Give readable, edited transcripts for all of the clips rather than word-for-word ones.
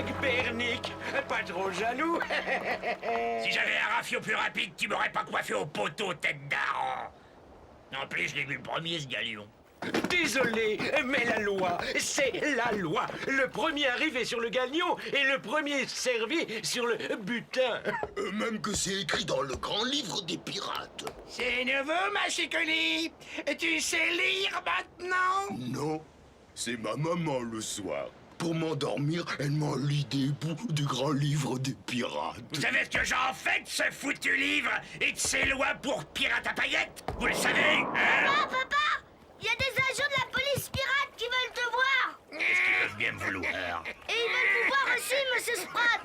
McBernick, pas trop jaloux. Si j'avais un rafio plus rapide, tu m'aurais pas coiffé au poteau, tête d'Aran. En plus, je l'ai vu le premier, ce galion. Désolé, mais la loi, c'est la loi. Le premier arrivé sur le galion est le premier servi sur le butin. Même que c'est écrit dans le grand livre des pirates. C'est nouveau, ma chicolie. Tu sais lire maintenant? Non, c'est ma maman le soir. Pour m'endormir, elle m'en lit des bouts du grand livre des pirates. Vous savez ce que j'en fais de ce foutu livre et de ces lois pour pirates à paillettes? Vous le savez, hein? Papa! Il y a des agents de la police pirate qui veulent te voir! Est-ce qu'ils peuvent bien me vouloir? Et ils veulent vous voir aussi, Monsieur Sprat!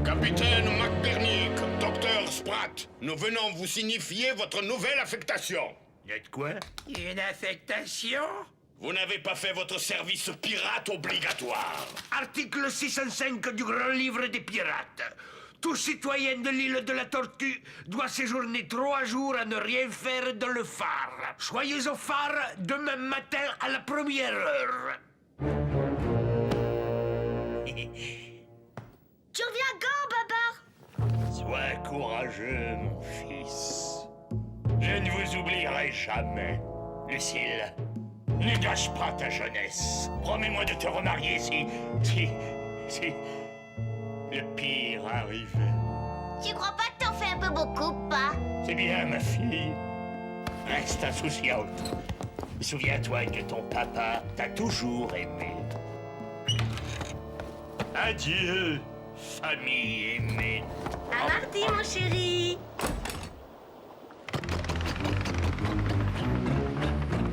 Capitaine McBernick, Docteur Sprat, nous venons vous signifier votre nouvelle affectation. De quoi? Une affectation? Vous n'avez pas fait votre service pirate obligatoire. Article 605 du Grand Livre des Pirates. Tout citoyen de l'île de la Tortue doit séjourner 3 jours à ne rien faire dans le phare. Soyez au phare demain matin à la première heure. Tu reviens quand, papa? Sois courageux, mon fils. Je ne vous oublierai jamais. Lucille, ne gâche pas ta jeunesse. Promets-moi de te remarier si le pire arrivait. Tu crois pas que t'en fais un peu beaucoup, pas? C'est bien, ma fille. Reste insouciante. Souviens-toi que ton papa t'a toujours aimé. Adieu, famille aimée. À mardi, mon chéri!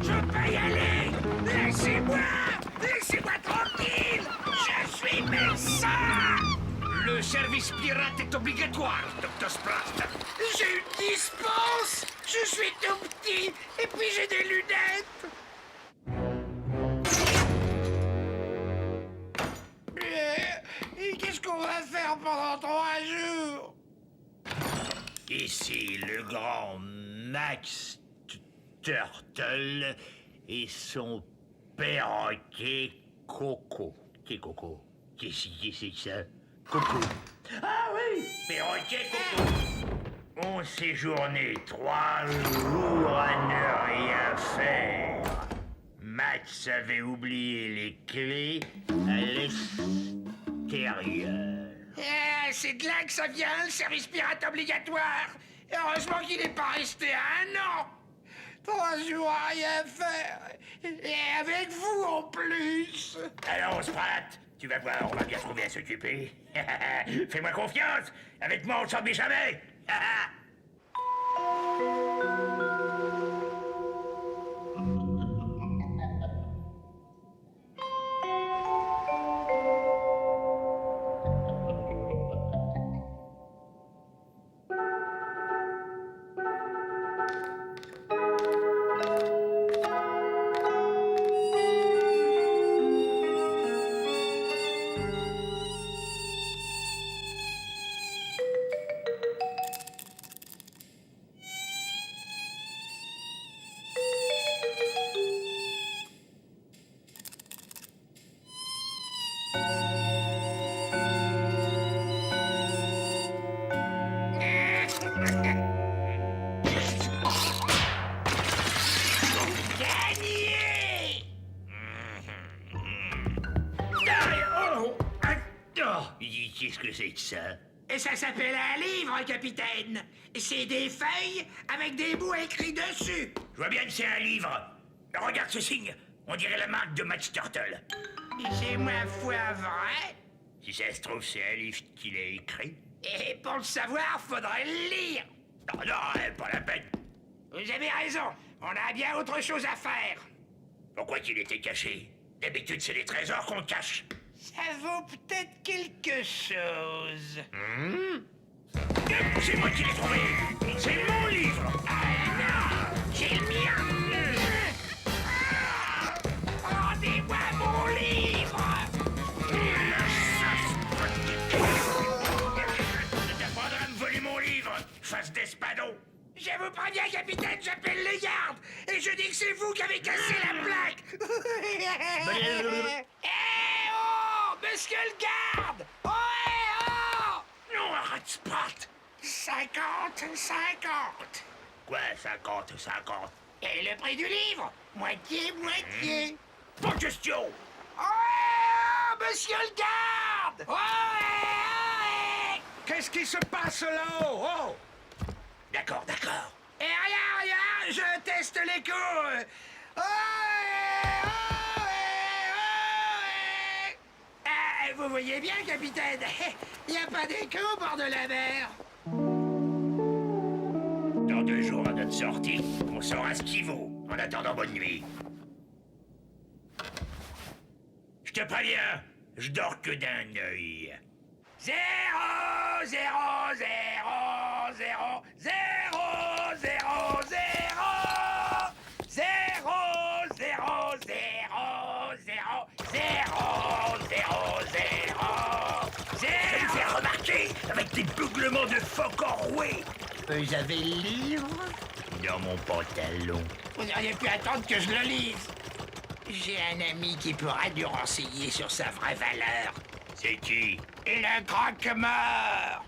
Je peux y aller! Laissez-moi! Laissez-moi tranquille! Je suis médecin! Le service pirate est obligatoire, Dr. Sprat. J'ai une dispense! Je suis tout petit et puis j'ai des lunettes! Et qu'est-ce qu'on va faire pendant 3 jours? Ici, le grand Max Turtle et son perroquet Coco. Qui est Coco? Qui c'est que ça? Coco. Ah oui! Perroquet Coco. On séjourné 3 jours à ne rien faire. Max avait oublié les clés à l'extérieur. C'est de là que ça vient, le service pirate obligatoire. Heureusement qu'il n'est pas resté 1 an. 3 jours à rien faire. Et avec vous en plus. Allons, Sprat, tu vas voir, on va bien trouver à s'occuper. Fais-moi confiance. Avec moi, on ne s'ennuie jamais. Qu'est-ce que c'est que ça? Et ça s'appelle un livre, capitaine. C'est des feuilles avec des mots écrits dessus. Je vois bien que c'est un livre. Regarde ce signe. On dirait la marque de Max Turtle. C'est ma foi vrai. Si ça se trouve, c'est un livre qu'il a écrit. Et pour le savoir, faudrait le lire. Non, pas la peine. Vous avez raison. On a bien autre chose à faire. Pourquoi qu'il était caché? D'habitude, c'est les trésors qu'on cache. Ça vaut peut-être quelque chose. C'est moi qui l'ai trouvé. C'est mon livre. Ah non, c'est le mien. Rendez-moi mon livre. T'apprendras à me voler mon livre, face d'espadon. Je vous préviens, capitaine, j'appelle les gardes. Et je dis que c'est vous qui avez cassé la plaque. monsieur le garde! Oh, non, arrête, Sprat! 50. Quoi, 50? Et le prix du livre? Moitié. Pas de question! Oh, monsieur le garde! Oh, Qu'est-ce qui se passe là-haut? Oh! D'accord. Et rien, je teste l'écho. Vous voyez bien, capitaine, il n'y a pas d'écho au bord de la mer. Dans 2 jours, à notre sortie, on saura ce qu'il vaut. En attendant, bonne nuit. Je te préviens, je dors que d'un œil. 0, 0, 0, 0, 0, 0, 0, 0, 0, 0, 0, 0, 0, 0. Je me fais remarquer avec des beuglements de phoque enroués. Vous avez le livre? Dans mon pantalon. Vous auriez pu attendre que je le lise. J'ai un ami qui pourra nous renseigner sur sa vraie valeur. C'est qui? Le croque-mort.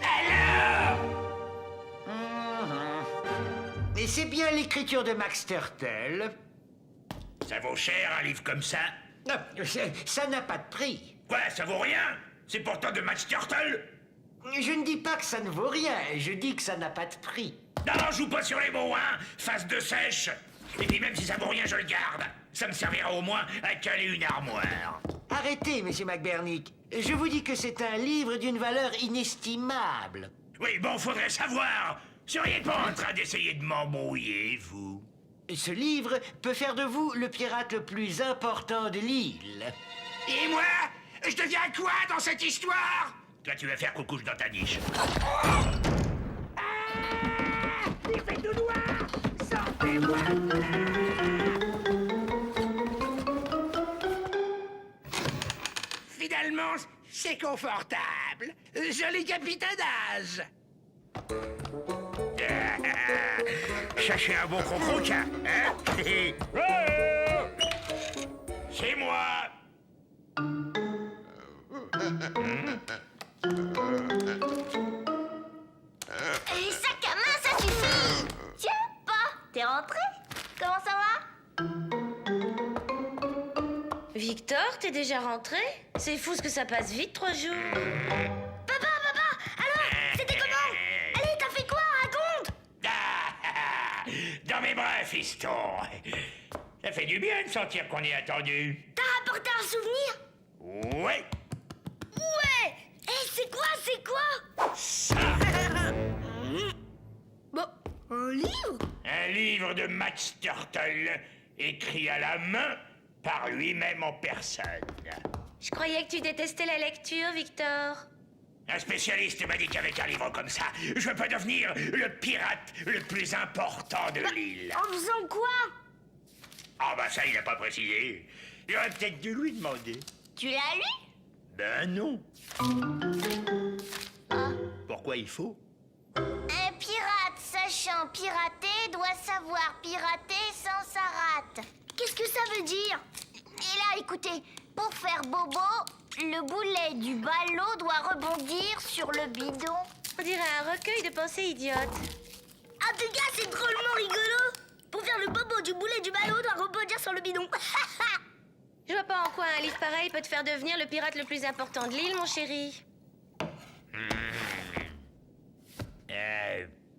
Alors? Et c'est bien l'écriture de Max Turtle. Ça vaut cher un livre comme ça? Non, ça n'a pas de prix. Quoi, ça vaut rien? C'est pourtant de Max Turtle? Je ne dis pas que ça ne vaut rien, je dis que ça n'a pas de prix. Non, joue pas sur les mots, hein? Face de sèche. Et puis même si ça vaut rien, je le garde. Ça me servira au moins à caler une armoire. Arrêtez, monsieur McBernick. Je vous dis que c'est un livre d'une valeur inestimable. Oui, bon, faudrait savoir. Seriez pas en train d'essayer de m'embrouiller, vous? Ce livre peut faire de vous le pirate le plus important de l'île. Et moi? Je deviens quoi dans cette histoire? Toi, tu vas faire coucouche dans ta niche. Il fait tout noir! Sortez-moi! Finalement, c'est confortable. Joli capitainage. Cherchez un bon croco, hein? C'est moi! Et sac à main, ça suffit. Tiens, pas. T'es rentré? Comment ça va? Victor, t'es déjà rentré? C'est fou ce que ça passe vite, 3 jours. Papa, alors, c'était comment? Allez, t'as fait quoi? Raconte. Dans mes bras, fiston. Ça fait du bien de sentir qu'on est attendu. T'as rapporté un souvenir? Ouais. Ouais. C'est quoi? Ça. Bon, un livre? Un livre de Max Turtle, écrit à la main par lui-même en personne. Je croyais que tu détestais la lecture, Victor. Un spécialiste m'a dit qu'avec un livre comme ça, je peux devenir le pirate le plus important de l'île. En faisant quoi? Ah bah ça, il n'a pas précisé. J'aurais peut-être dû lui demander. Tu l'as lu? Ben non. Pourquoi il faut? Un pirate sachant pirater doit savoir pirater sans sa rate. Qu'est-ce que ça veut dire? Et là, écoutez, pour faire bobo, le boulet du ballot doit rebondir sur le bidon. On dirait un recueil de pensées idiotes. En tout cas, c'est drôlement rigolo. Pour faire le bobo du boulet du ballot doit rebondir sur le bidon. Je vois pas en quoi un livre pareil peut te faire devenir le pirate le plus important de l'île, mon chéri.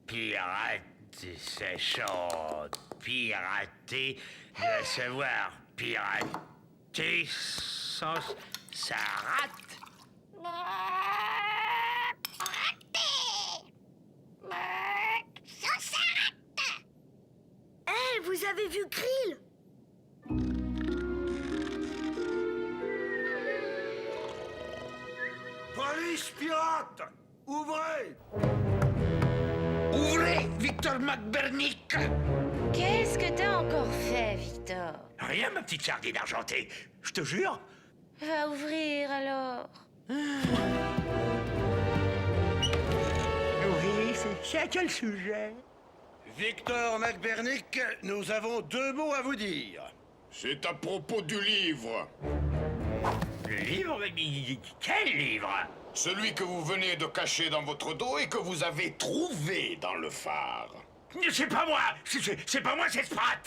Pirate sachant pirater, doit savoir pirater sans sa rate. Vous avez vu Krill? Police pirate! Ouvrez! Ouvrez, Victor McBernick! Qu'est-ce que t'as encore fait, Victor? Rien, ma petite sardine argentée, je te jure. Va ouvrir, alors. Oui, c'est à quel sujet? Victor McBernick, nous avons 2 mots à vous dire. C'est à propos du livre. Le livre? Mais quel livre? Celui que vous venez de cacher dans votre dos et que vous avez trouvé dans le phare. C'est pas moi! C'est pas moi, c'est Sprat!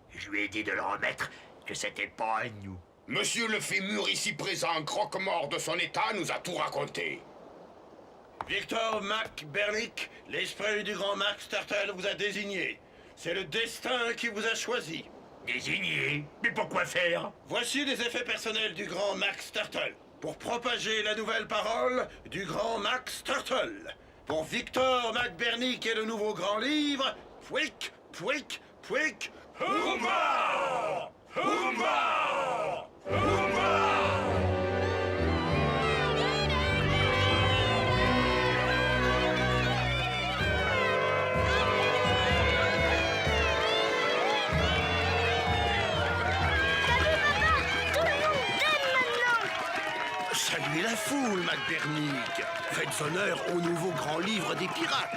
Je lui ai dit de le remettre, que c'était pas à nous. Monsieur le fémur ici présent, croque-mort de son état, nous a tout raconté. Victor McBernick, l'esprit du grand Max Turtle vous a désigné. C'est le destin qui vous a choisi. Désigné? Mais pourquoi faire? Voici les effets personnels du grand Max Turtle. Pour propager la nouvelle parole du grand Max Turtle. Pour Victor McBernick et le nouveau grand livre, pouic, pouic, pouic, Humba! Humba! Humba! Saluez la foule, McBernick. Faites honneur au nouveau grand livre des pirates.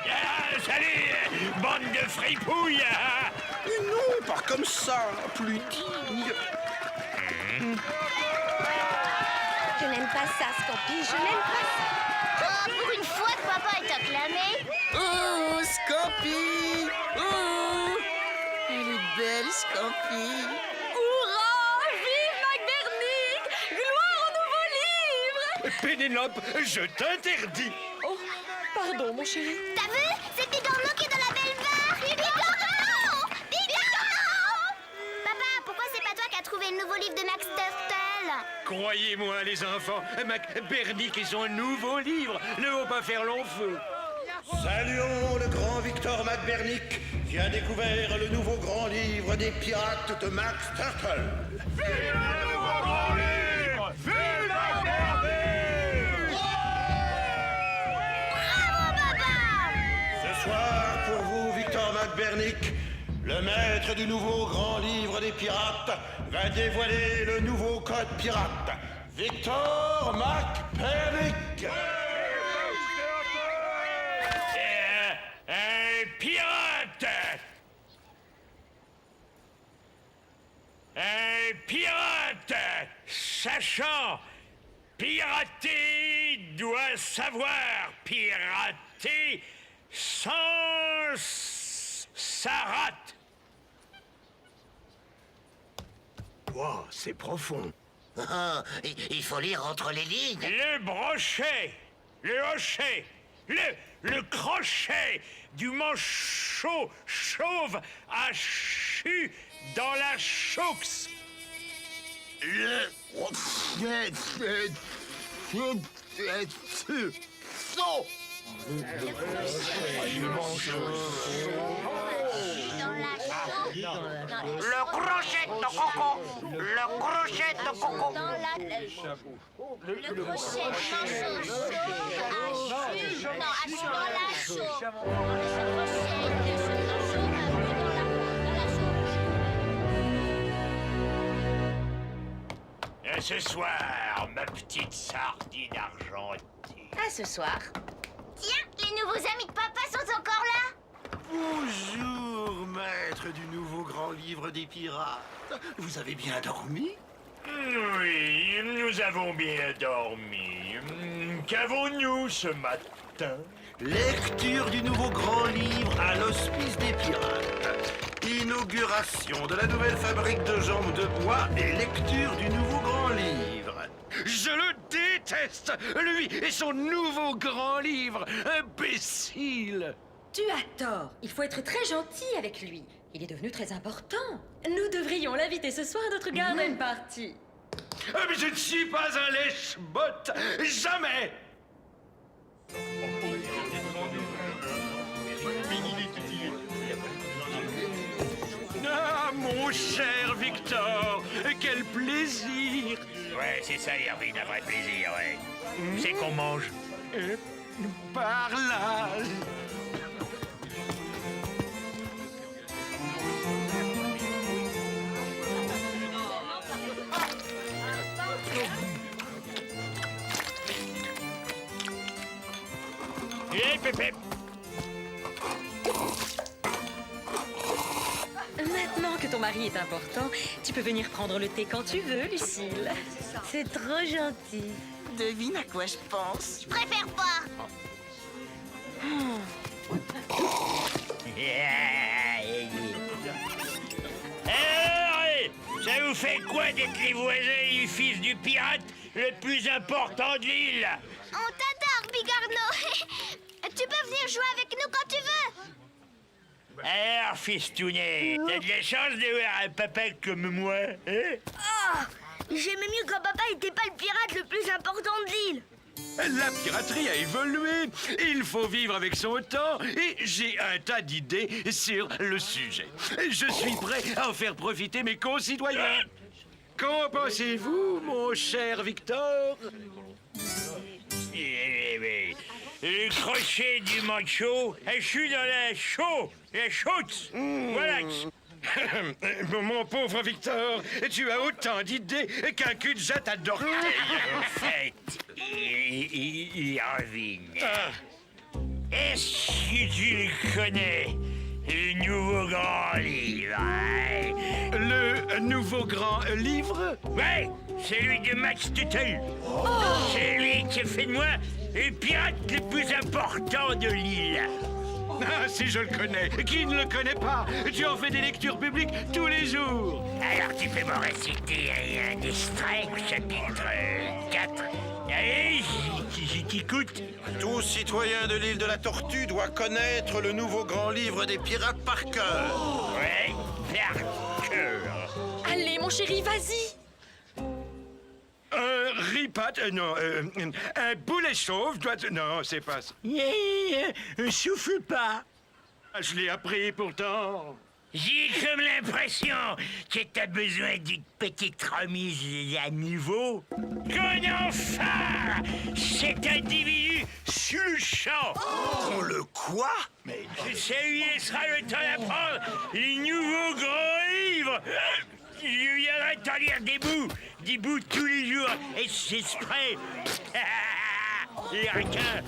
Ah, salut, bande de fripouilles! Mais non, pas comme ça, plus digne. Je n'aime pas ça, Scampy, je n'aime pas ça. Oh, pour une fois que papa est acclamé. Oh, Scampy! Oh! Elle est belle, Scampy! Hurrah! Vive McBernick! Gloire au nouveau livre! Pénélope, je t'interdis. Oh, pardon, mon chéri. T'as vu? C'est Bigorneau qui est dans la belle barre. Bigorneau! Bigorneau! Papa, pourquoi c'est pas toi qui as trouvé le nouveau livre de Max Turtle? Croyez-moi, les enfants, McBernick et son nouveau livre ne vont pas faire long feu. Saluons le grand Victor McBernick qui a découvert le nouveau grand livre des pirates de Max Turtle. Vive le nouveau grand livre! Vive la Bravo, papa! Ce soir, pour vous, Victor McBernick, le maître du nouveau grand livre des pirates va dévoiler le nouveau code pirate. Victor McBernick! Pirate! Un pirate, sachant pirater, doit savoir pirater sans sa rate. Wow, c'est profond. Oh, il faut lire entre les lignes. Le brochet, le hochet, le crochet du manchot chauve hachu dans la chaux. Le crochet de coco. Le crochet de coco. Le crochet de manchot chaud. Hachu dans la chaux. Ce soir, ma petite sardine argentine. À ce soir. Tiens, les nouveaux amis de papa sont encore là. Bonjour, maître du nouveau grand livre des pirates. Vous avez bien dormi? Oui, nous avons bien dormi. Qu'avons-nous ce matin? Lecture du nouveau grand livre à l'hospice des pirates. Inauguration de la nouvelle fabrique de jambes de bois et lecture du nouveau grand livre. Je le déteste, lui et son nouveau grand livre, imbécile. Tu as tort. Il faut être très gentil avec lui. Il est devenu très important. Nous devrions l'inviter ce soir à notre garden party. Ah, mais je ne suis pas un lèche-botte, jamais. Ah, mon cher Victor, quel plaisir. Ouais, c'est ça, Irvine, un vrai plaisir, ouais. C'est qu'on mange. Par là. Hé, Pépé. Maintenant que ton mari est important, tu peux venir prendre le thé quand tu veux, Lucille. C'est trop gentil. Devine à quoi je pense. Je préfère pas. Alors, ça vous fait quoi d'être les voisins du fils du pirate le plus important de l'île? On t'adore, Bigorneau. Tu peux venir jouer avec nous quand tu veux. Alors, fistounet, t'as de la chance d'avoir un papa comme moi, hein? J'aimais mieux quand papa était pas le pirate le plus important de l'île. La piraterie a évolué, il faut vivre avec son temps et j'ai un tas d'idées sur le sujet. Je suis prêt à en faire profiter mes concitoyens. Qu'en pensez-vous, mon cher Victor? Le crochet du manchot, je suis dans la chaude, voilà. Mon pauvre Victor, tu as autant d'idées qu'un cul de jatte à d'orteil. En fait, Irving, est-ce que tu le connais, le nouveau grand livre, hein? Le nouveau grand livre? Ouais, celui de Max Tuttle. C'est lui qui a fait de moi le pirate le plus important de l'île. Ah, si je le connais. Qui ne le connaît pas? Tu en fais des lectures publiques tous les jours. Alors tu peux me réciter un extrait au chapitre 4. Allez, je t'écoute. Tout citoyen de l'île de la Tortue doit connaître le nouveau grand livre des pirates par cœur. Ouais, par cœur. Allez, mon chéri, vas-y. Un ripat, non, un boulet chauve doit... Non, c'est pas ça. Souffle pas. Je l'ai appris pourtant. J'ai comme l'impression que t'as besoin d'une petite remise à niveau. Qu'on enfin cet individu sur le champ. On le quoi? Mais ça lui laissera le temps d'apprendre les nouveaux grands livres. Je viendrai t'en lire des bouts tous les jours, et c'est exprès. Les requins.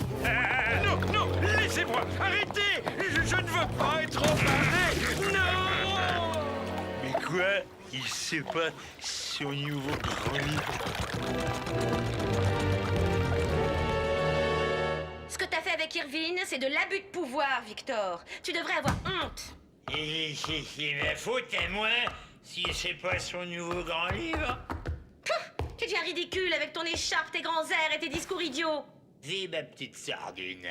Non, non, laissez-moi, arrêtez. Je ne veux pas être emballé. Non. Mais quoi? Il sait pas son nouveau grand livre. Ce que t'as fait avec Irvine, c'est de l'abus de pouvoir, Victor. Tu devrais avoir honte. Et c'est ma faute à moi si c'est pas son nouveau grand livre. Tu deviens ridicule avec ton écharpe, tes grands airs et tes discours idiots. Dis ma petite sardine.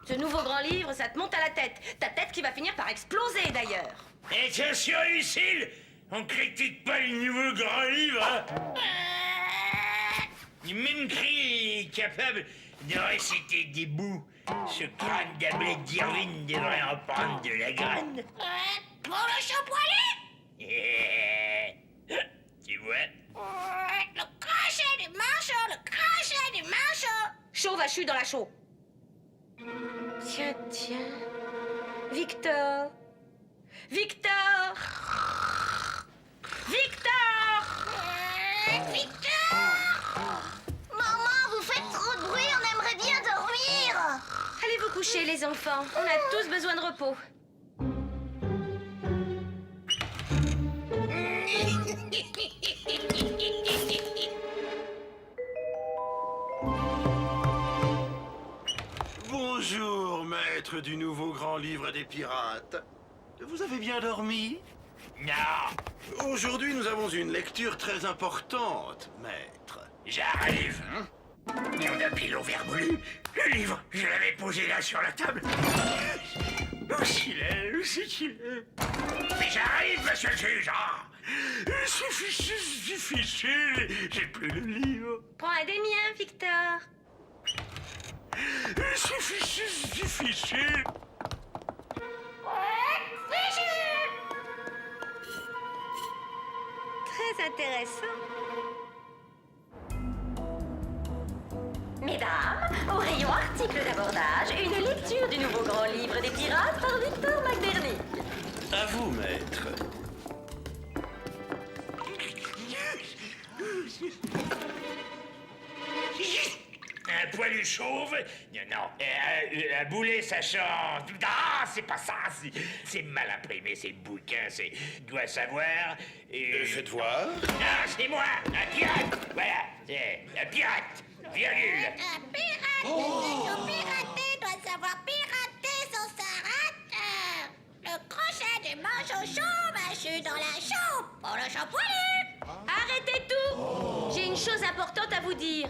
Ce nouveau grand livre, ça te monte à la tête. Ta tête qui va finir par exploser, d'ailleurs. Attention, Lucille, on critique pas le nouveau grand livre, hein. Même Creel est capable de réciter des bouts. Ce crâne d'ablette d'Irvine devrait en prendre de la graine. Pour le chaud poilé. Tu vois? Le crochet du manchot, le crochet du manchot. Chaud vachu dans la chaux. Tiens, tiens. Victor. Victor. Victor. Victor. Maman, vous faites trop de bruit, on aimerait bien dormir. Allez vous coucher, les enfants. On a tous besoin de repos. Bonjour, maître du nouveau grand livre des pirates. Vous avez bien dormi? Non, Aujourd'hui, nous avons une lecture très importante, maître. j'arrive. On a pile au vermoulu. Le livre, je l'avais posé là sur la table. Où c'est qu'il est? Mais j'arrive, monsieur le juge. C'est difficile, j'ai plus le livre. Prends un des miens, Victor. C'est difficile. Très intéressant. Mesdames, au rayon article d'abordage, une lecture du nouveau grand livre des pirates par Victor McBurney. À vous, maître. Un poilu chauve. Non, un boulet sachant... Ah, c'est pas ça. C'est mal imprimé, c'est le bouquin. C'est... Doit savoir... Faites voir. Ah, c'est moi, un pirate. Voilà, c'est un pirate. Virgule. Un pirate session piraté doit savoir pirater sans sa rate. Le crochet du manche au chaud mâchu dans la chaude pour le champ poilu. Arrêtez tout! J'ai une chose importante à vous dire.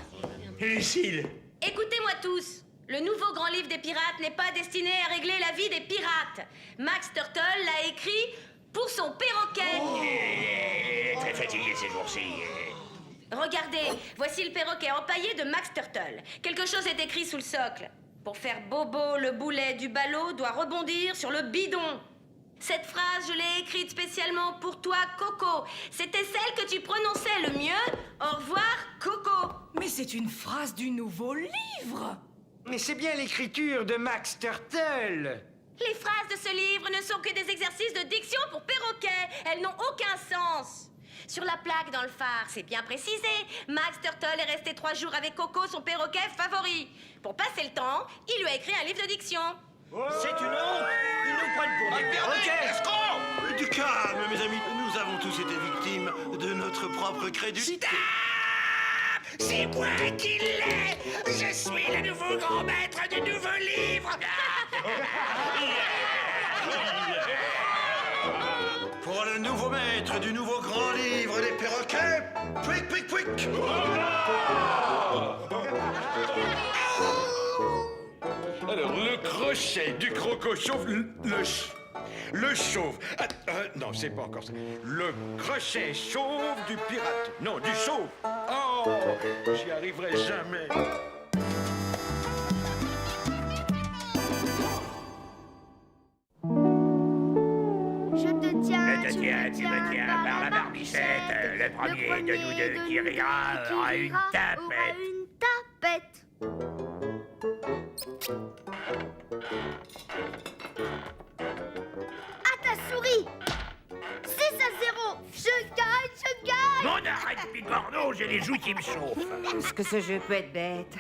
Lucille. Écoutez-moi tous. Le nouveau grand livre des pirates n'est pas destiné à régler la vie des pirates. Max Turtle l'a écrit pour son perroquet. Il est très fatigué ces jours-ci. Regardez, voici le perroquet empaillé de Max Turtle. Quelque chose est écrit sous le socle. Pour faire bobo, le boulet du ballot doit rebondir sur le bidon. Cette phrase, je l'ai écrite spécialement pour toi, Coco. C'était celle que tu prononçais le mieux. Au revoir, Coco. Mais c'est une phrase du nouveau livre. Mais c'est bien l'écriture de Max Turtle. Les phrases de ce livre ne sont que des exercices de diction pour perroquets. Elles n'ont aucun sens. Sur la plaque dans le phare, c'est bien précisé. Max Turtle est resté 3 jours avec Coco, son perroquet favori. Pour passer le temps, il lui a écrit un livre de diction. C'est une honte. Ils nous prennent pour des perroquets. Du calme, mes amis. Nous avons tous été victimes de notre propre crédulité. C'est moi qui l'ai. Je suis le nouveau grand maître du nouveau livre. Pour le nouveau maître du nouveau grand livre des perroquets, Pouic, pouic, pouic. Alors, le crochet du croco chauve, le chauve. Non, c'est pas encore ça. Le crochet chauve du pirate. Non, du chauve. Oh, j'y arriverai jamais. Je te tiens, Je te tiens, tu me tiens par la barbichette. Le premier de nous deux qui rira aura une tapette. une tapette. À ta souris. 6-0. Je gagne. Mon arrête, Picorno, j'ai les joues qui me chauffent. Est-ce que ce jeu peut être bête?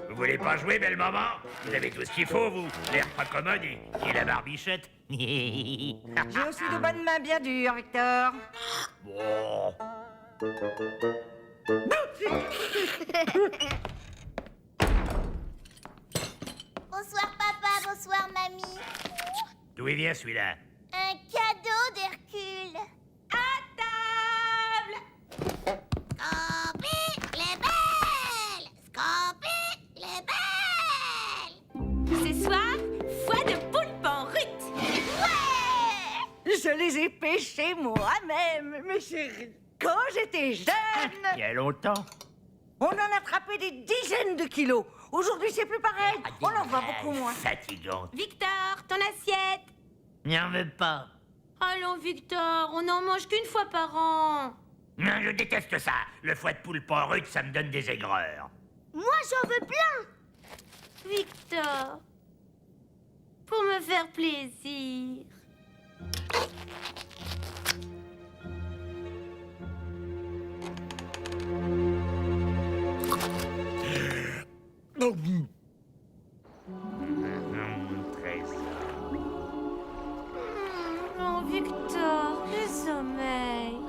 Vous voulez pas jouer, belle maman? Vous avez tout ce qu'il faut, vous. L'air pas commode et la barbichette. J'ai aussi de bonnes mains bien dures, Victor. Bon. Bonsoir papa, bonsoir mamie. D'où il vient celui-là? Un cadeau d'Hercule. À table. Scampi les belles. Scampi les belles. Ce soir, foie de poulpe en rut. Ouais. Je les ai pêchés moi-même, mes chéris. Quand j'étais jeune, Il y a longtemps. on en attrapait des dizaines de kilos. Aujourd'hui, c'est plus pareil. On en voit beaucoup moins. Fatigante. Victor, ton assiette. N'en veux pas. Allons, Victor, on n'en mange qu'une fois par an. Non, je déteste ça. Le foie de poulpe en rut, ça me donne des aigreurs. Moi j'en veux plein. Victor, pour me faire plaisir. Oh, Victor, le sommeil.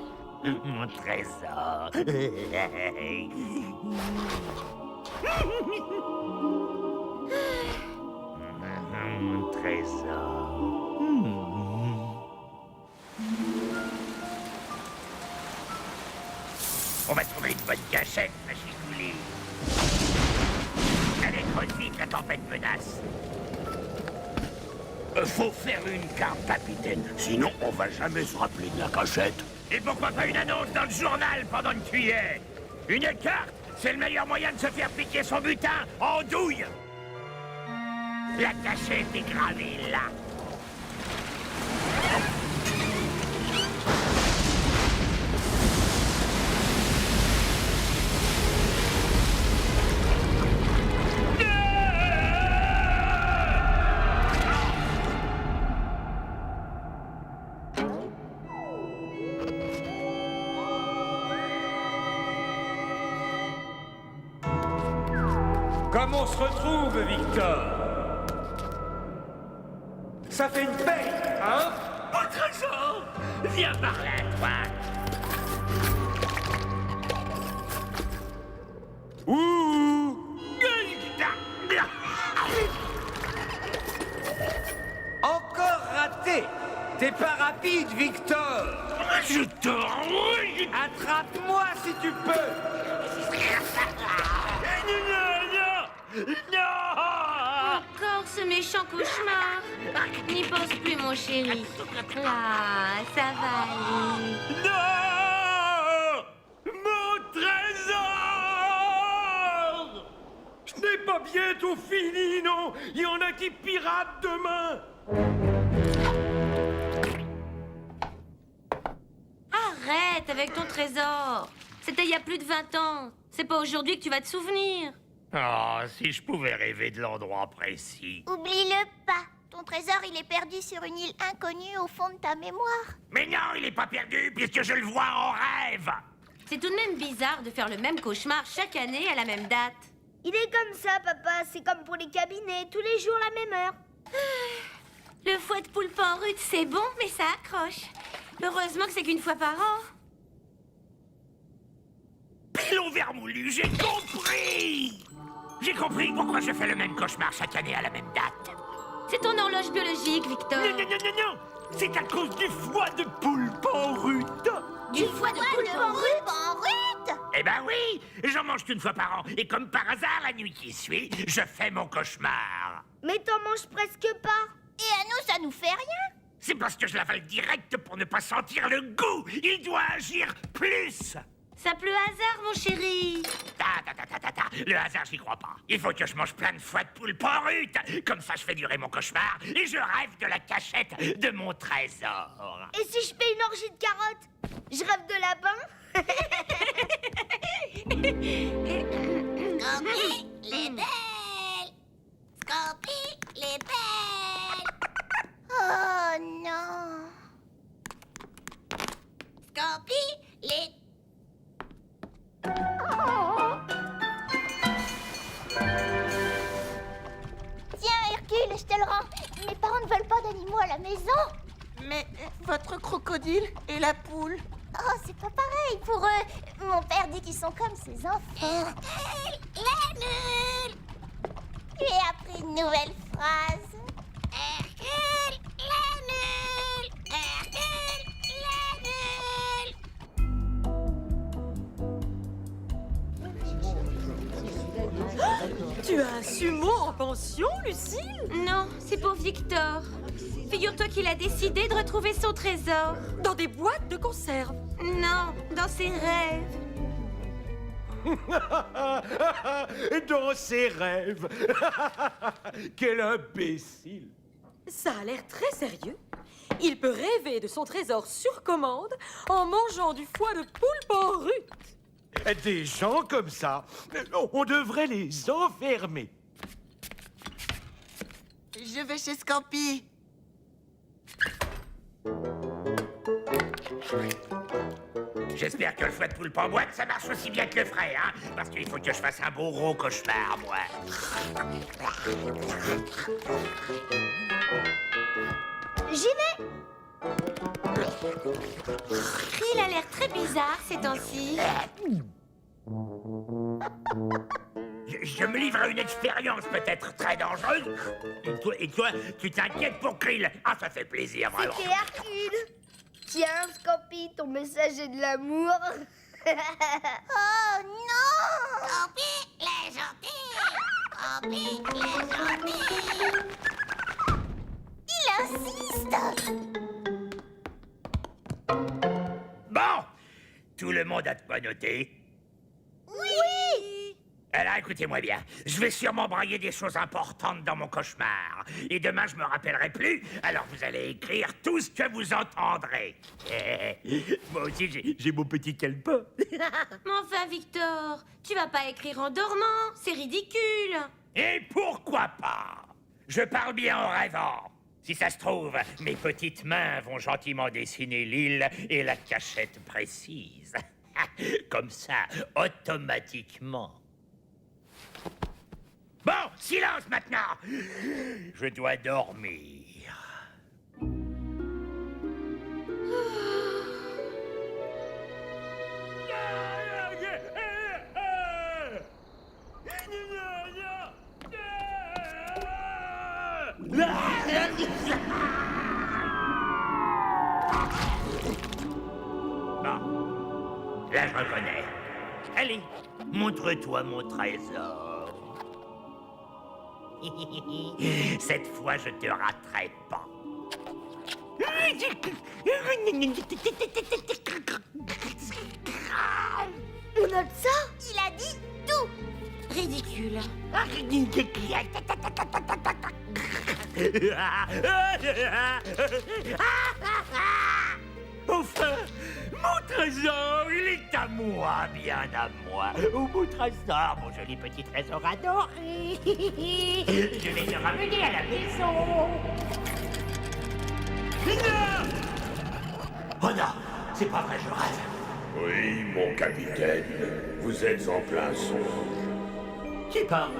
Mon trésor. Mon trésor. On va trouver une bonne cachette, ma chicouli. Allez, grosse vite, la tempête menace. Faut faire une carte, capitaine. Sinon, on va jamais se rappeler de la cachette. Et pourquoi pas une annonce dans le journal pendant que tu y es? Une carte, c'est le meilleur moyen de se faire piquer son butin en douille. La cachette est gravée là. Comme on se retrouve, Victor? Ça fait une paix, hein? Mon trésor! Viens par là, toi! Ouh! Encore raté! T'es pas rapide, Victor! Je te rouille! Attrape-moi si tu peux! Non! Encore ce méchant cauchemar. N'y pense plus, mon chéri. Là, ça va aller. Non! Mon trésor! Ce n'est pas bientôt fini, non? Il y en a qui piratent demain! Arrête avec ton trésor. C'était il y a plus de 20 ans. C'est pas aujourd'hui que tu vas te souvenir. Oh, si je pouvais rêver de l'endroit précis. Oublie-le pas. Ton trésor, il est perdu sur une île inconnue au fond de ta mémoire. Mais non, il est pas perdu puisque je le vois en rêve. C'est tout de même bizarre de faire le même cauchemar chaque année à la même date. Il est comme ça, papa. C'est comme pour les cabinets. Tous les jours, la même heure. Le foie de poulpe en rut, c'est bon, mais ça accroche. Heureusement que c'est qu'une fois par an. Pilon vermoulu, j'ai compris! J'ai compris pourquoi je fais le même cauchemar chaque année à la même date. C'est ton horloge biologique, Victor. Non! C'est à cause du foie de poulpe en rut. Du foie de poulpe en rut? Eh ben oui, j'en mange qu'une fois par an. Et comme par hasard, la nuit qui suit, je fais mon cauchemar. Mais t'en manges presque pas. Et à nous, ça nous fait rien. C'est parce que je l'avale direct pour ne pas sentir le goût. Il doit agir plus. Ça pleut hasard, mon chéri. Le hasard, j'y crois pas. Il faut que je mange plein de foie de poulpe en rut. Comme ça, je fais durer mon cauchemar et je rêve de la cachette de mon trésor. Et si je fais une orgie de carottes? Je rêve de lapin. Scampi, les belles. Scampi, les belles. Oh non. Scampi, les... Tiens, Hercule, je te le rends. Mes parents ne veulent pas d'animaux à la maison. Mais votre crocodile et la poule? Oh, c'est pas pareil pour eux. Mon père dit qu'ils sont comme ses enfants. La nulle. Tu as appris une nouvelle phrase. Hercule, la nulle. Hercule, la nulle. Tu as un sumo en pension, Lucille? Non, c'est pour Victor. Figure-toi qu'il a décidé de retrouver son trésor. Dans des boîtes de conserve? Non, dans ses rêves. Dans ses rêves. Quel imbécile. Ça a l'air très sérieux. Il peut rêver de son trésor sur commande en mangeant du foie de poulpe en rut. Des gens comme ça, on devrait les enfermer. Je vais chez Scampi. J'espère que le foie de poulpe en boîte, ça marche aussi bien que le frais, hein? Parce qu'il faut que je fasse un beau gros cauchemar, moi. J'y vais. Il a l'air très bizarre ces temps-ci. Je me livre à une expérience peut-être très dangereuse. Et toi, tu t'inquiètes pour Krill. Ah, ça fait plaisir, vraiment. C'était Hercule. Tiens, Scampi, ton messager de l'amour. Oh non! Scampi, les gentils! Scampi, les gentils! Il insiste! Bon, tout le monde a de quoi noter. Oui! Alors écoutez-moi bien, je vais sûrement brailler des choses importantes dans mon cauchemar. Et demain, je me rappellerai plus, alors vous allez écrire tout ce que vous entendrez. Moi aussi, j'ai mon petit calepin. Mais enfin, Victor, tu vas pas écrire en dormant, c'est ridicule. Et pourquoi pas? Je parle bien en rêvant. Si ça se trouve, mes petites mains vont gentiment dessiner l'île et la cachette précise. Comme ça, automatiquement. Bon, silence maintenant. Je dois dormir. Bon, là je reconnais. Allez, montre-toi mon trésor. Cette fois, je te raterai pas. On note ça? Il a dit tout. Ridicule. Enfin, mon trésor, il est à moi, bien à moi. Oh, mon trésor, mon joli petit trésor adoré. Je vais te ramener à la maison. Non! Oh non, c'est pas vrai, je rêve. Oui, mon capitaine, vous êtes en plein son. Qui parle?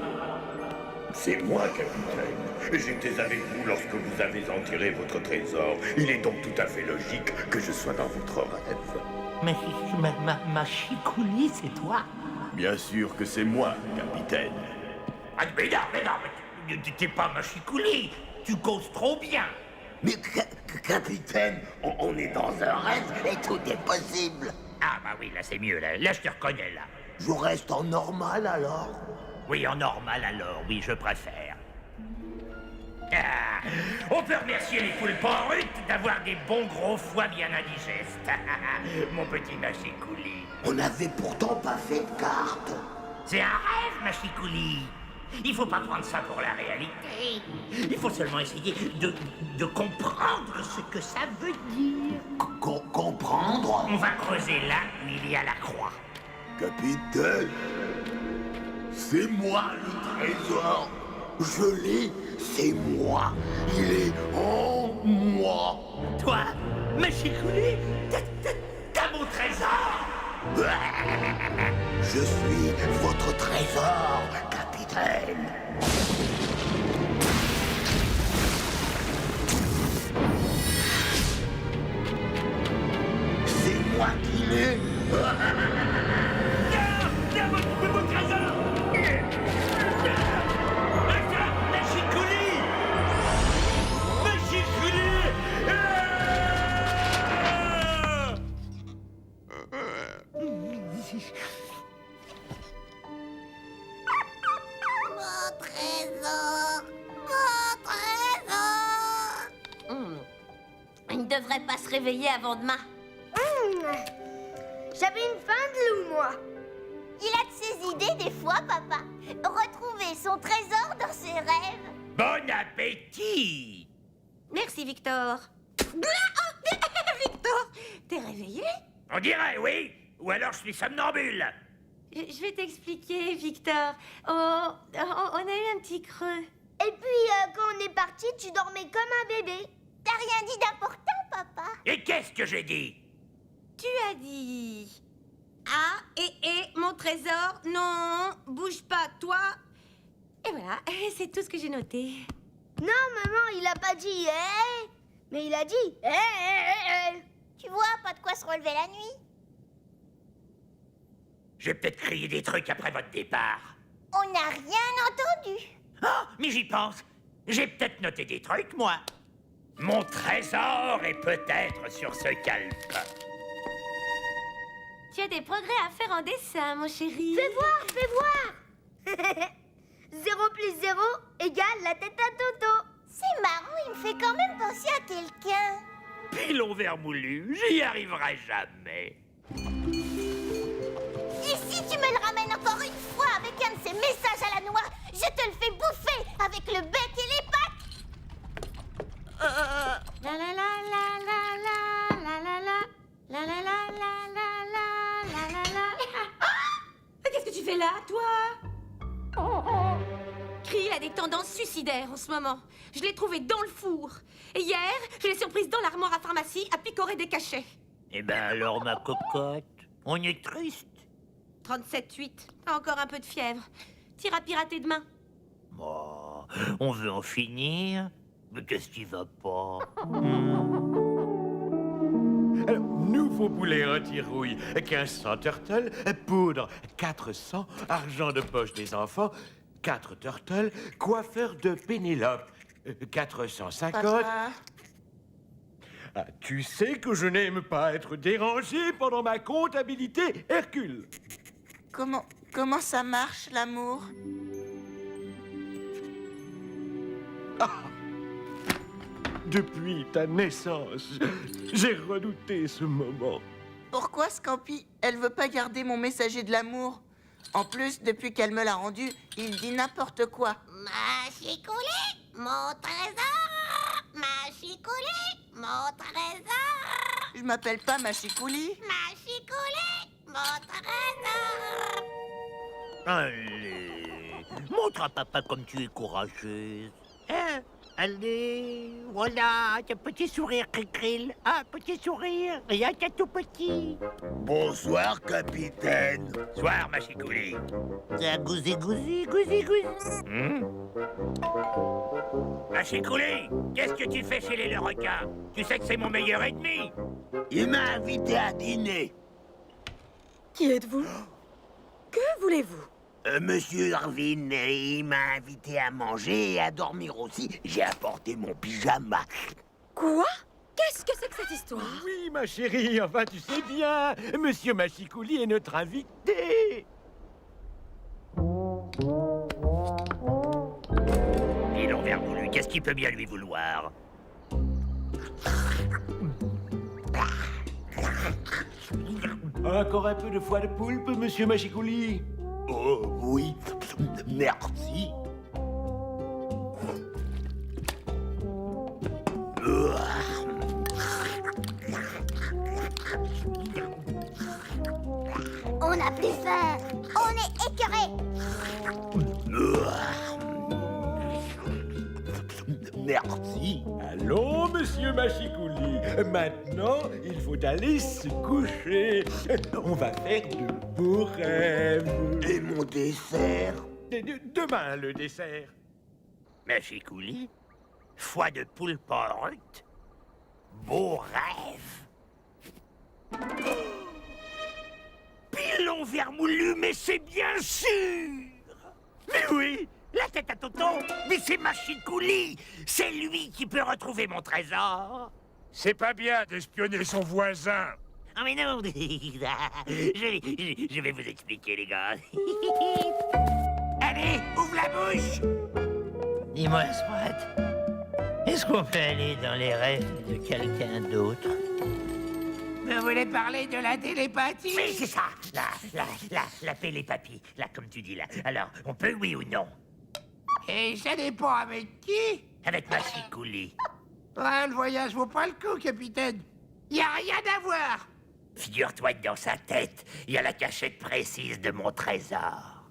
C'est moi, capitaine. J'étais avec vous lorsque vous avez enterré votre trésor. Il est donc tout à fait logique que je sois dans votre rêve. Ma chicouli, c'est toi? Bien sûr que c'est moi, capitaine. Ah, mais non, t'es pas ma chicouli. Tu causes trop bien. Mais, capitaine, on est dans un rêve et tout est possible. Ah bah oui, là c'est mieux, là je te reconnais, là. Je reste en normal alors? Oui, en normal alors, oui, je préfère. Ah, on peut remercier les poules brutes d'avoir des bons gros foies bien indigestes. Mon petit machikouli. On n'avait pourtant pas fait de carte. C'est un rêve, machikouli. Il faut pas prendre ça pour la réalité. Il faut seulement essayer de comprendre ce que ça veut dire. Comprendre? On va creuser là où il y a la croix. Capitaine, c'est moi le trésor. Je l'ai, c'est moi. Il est en moi. Toi, machikouli, t'as mon trésor. Je suis votre trésor, capitaine. C'est moi qui l'ai. Mon trésor. Machikouli. Mon trésor. Mon trésor. Il ne devrait pas se réveiller avant demain. J'avais une faim de loup, moi. Il a de ses idées des fois, papa. Retrouver son trésor dans ses rêves. Bon appétit. Merci, Victor. Victor, t'es réveillé? On dirait, oui. Ou alors je suis somnambule. Je vais t'expliquer, Victor. On a eu un petit creux. Et puis, quand on est parti, tu dormais comme un bébé. T'as rien dit d'important, papa. Et qu'est-ce que j'ai dit? Tu as dit... Ah, et mon trésor, non, bouge pas, toi. Et voilà, c'est tout ce que j'ai noté. Non, maman, il a pas dit hey, mais il a dit hey. Tu vois, pas de quoi se relever la nuit. J'ai peut-être crié des trucs après votre départ. On n'a rien entendu. Oh, mais j'y pense. J'ai peut-être noté des trucs, moi. Mon trésor est peut-être sur ce calepin. Tu as des progrès à faire en dessin, mon chéri. Fais voir 0 plus 0 égale la tête à Toto. C'est marrant, il me fait quand même penser à quelqu'un. Pilon vermoulu, j'y arriverai jamais. Et si tu me le ramènes encore une fois avec un de ces messages à la noix, je te le fais bouffer avec le bec et les pattes. La la la la la la la la la la la la la la la la. Qu'est-ce que tu fais là, toi? Cree a des tendances suicidaires en ce moment. Je l'ai trouvé dans le four. Et hier, je l'ai surprise dans l'armoire à pharmacie à picorer des cachets. Eh ben alors, ma cocotte, on est triste. 37,8. T'as encore un peu de fièvre. T'iras pirater demain. Oh, on veut en finir. Mais qu'est-ce qui va pas? Alors, nouveau boulet anti-rouille, 1500 turtles, poudre 400, argent de poche des enfants, 4 turtles, coiffeur de Pénélope, 450... Papa. Ah, tu sais que je n'aime pas être dérangé pendant ma comptabilité, Hercule. Comment ça marche, l'amour? Depuis ta naissance, j'ai redouté ce moment. Pourquoi Scampi, elle veut pas garder mon messager de l'amour? En plus, depuis qu'elle me l'a rendu, il dit n'importe quoi. Mâchicoulis, mon trésor. Mâchicoulis, mon trésor. Je m'appelle pas Machikouli. Mâchicoulis, mon trésor. Allez, montre à papa comme tu es courageuse. Hein? Allez, voilà, un petit sourire, Cricril. Un petit sourire, rien qu'un tout petit. Bonsoir, capitaine. Soir, Machikouli. C'est un gousi-gousi, gousi-gousi. Machikouli, qu'est-ce que tu fais chez les requins? Tu sais que c'est mon meilleur ennemi. Il m'a invité à dîner. Qui êtes-vous? Que voulez-vous? Monsieur Irvine, il m'a invité à manger et à dormir aussi. J'ai apporté mon pyjama. Quoi? Qu'est-ce que c'est que cette histoire? Oui, ma chérie, enfin, tu sais bien, Monsieur Machikouli est notre invité. Et l'envers voulu, qu'est-ce qu'il peut bien lui vouloir? Encore un peu de foie de poulpe, Monsieur Machikouli? Oh, oui, merci. On n'a plus faim. On est écœurés. Merci. Allons, Monsieur Machikouli, maintenant, il faut aller se coucher. On va faire de beaux rêves. Et mon dessert? Demain, le dessert. Machikouli, foie de poule porte, beau rêve. Pilon vermoulu, mais c'est bien sûr. Mais oui, la tête à tonton, mais c'est Machikouli. C'est lui qui peut retrouver mon trésor. C'est pas bien d'espionner son voisin. Ah mais non, je vais vous expliquer, les gars. Allez, ouvre la bouche. Dis-moi, Sprat, est-ce qu'on peut aller dans les rêves de quelqu'un d'autre? Vous voulez parler de la télépathie? Oui, c'est ça, la télépathie, là, comme tu dis là. Alors, on peut, oui ou non? Et ça dépend avec qui? Avec Machikouli. Ah, le voyage vaut pas le coup, capitaine. Y a rien à voir. Figure-toi que dans sa tête, il y a la cachette précise de mon trésor.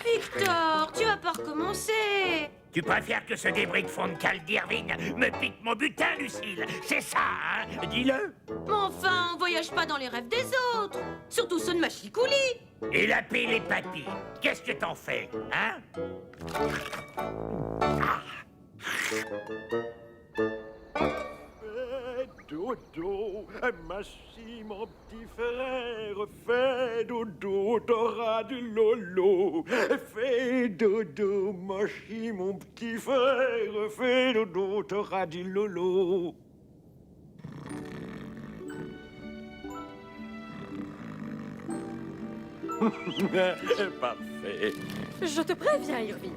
Victor, tu vas pas recommencer. Tu préfères que ce débris de fond de cale d'Irvine me pique mon butin, Lucille? C'est ça, hein? Dis-le. Mais enfin, on voyage pas dans les rêves des autres. Surtout ceux de Machikouli. Et la paix les papilles, qu'est-ce que t'en fais, hein? Dodo, Machi, mon petit frère, fais dodo, t'auras du lolo. Fais dodo, Machi, mon petit frère, fais dodo, t'auras du lolo. Parfait. Je te préviens, Irvine.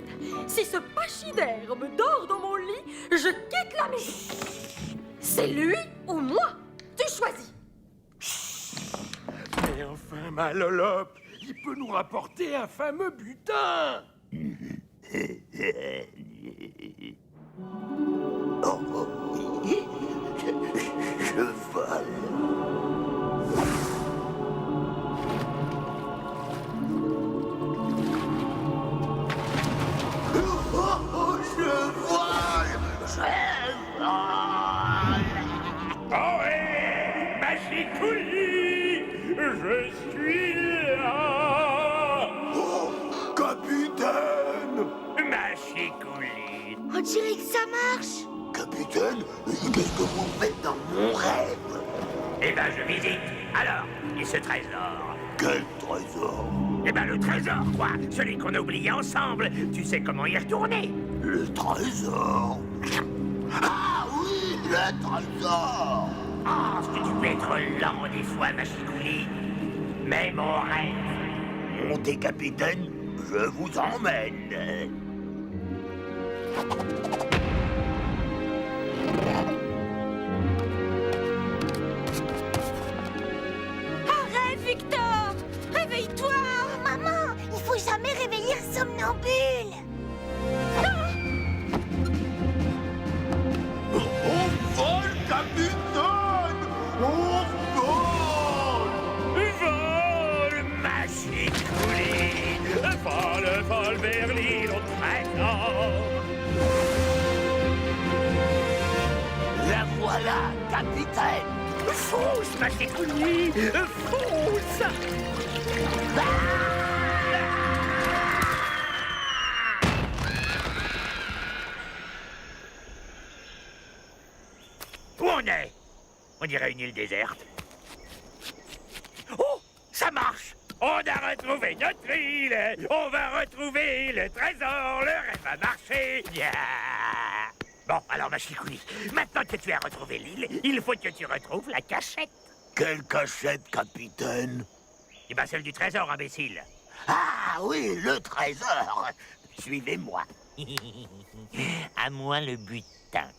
Si ce pachyderme me dort dans mon lit, je quitte la maison. C'est lui ou moi? Tu choisis. Mais enfin, ma lolope, il peut nous rapporter un fameux butin. Je vole. Ohé, Machikouli, je suis là. Oh, capitaine! dirait que ça marche. Capitaine, qu'est-ce que vous faites dans mon rêve? Eh ben, je visite. Alors, et ce trésor? Quel trésor? Eh ben, le trésor, quoi. Celui qu'on a oublié ensemble. Tu sais comment y retourner? Le trésor? Ah oui, le trésor! Ah, est-ce que tu peux être lent des fois, Machikouli? Mais mon rêve. Montez, capitaine, je vous emmène. Arrête, Victor! Réveille-toi! Maman, il faut jamais réveiller un somnambule. On vole, capitaine! On vole! Vol, Machikouli! Vol vers l'île au trésor! La voilà, capitaine! Fousse, Machikouli! Fousse! Où on est? On dirait une île déserte. Oh, ça marche! On a retrouvé notre île! On va retrouver le trésor! Le rêve a marché! Yeah. Bon, alors Machikouli, maintenant que tu as retrouvé l'île, il faut que tu retrouves la cachette. Quelle cachette, capitaine? Eh ben celle du trésor, imbécile. Ah oui, le trésor! Suivez-moi. À moi le butin.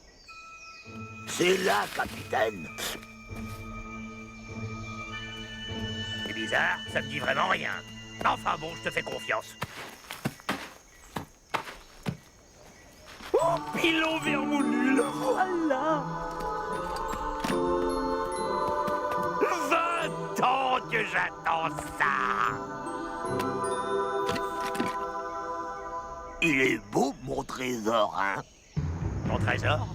C'est là, capitaine. C'est bizarre, ça me dit vraiment rien. Enfin bon, je te fais confiance. Oh, pilon vermoulu, le voilà! 20 ans que j'attends ça! Il est beau, mon trésor, hein? Mon trésor?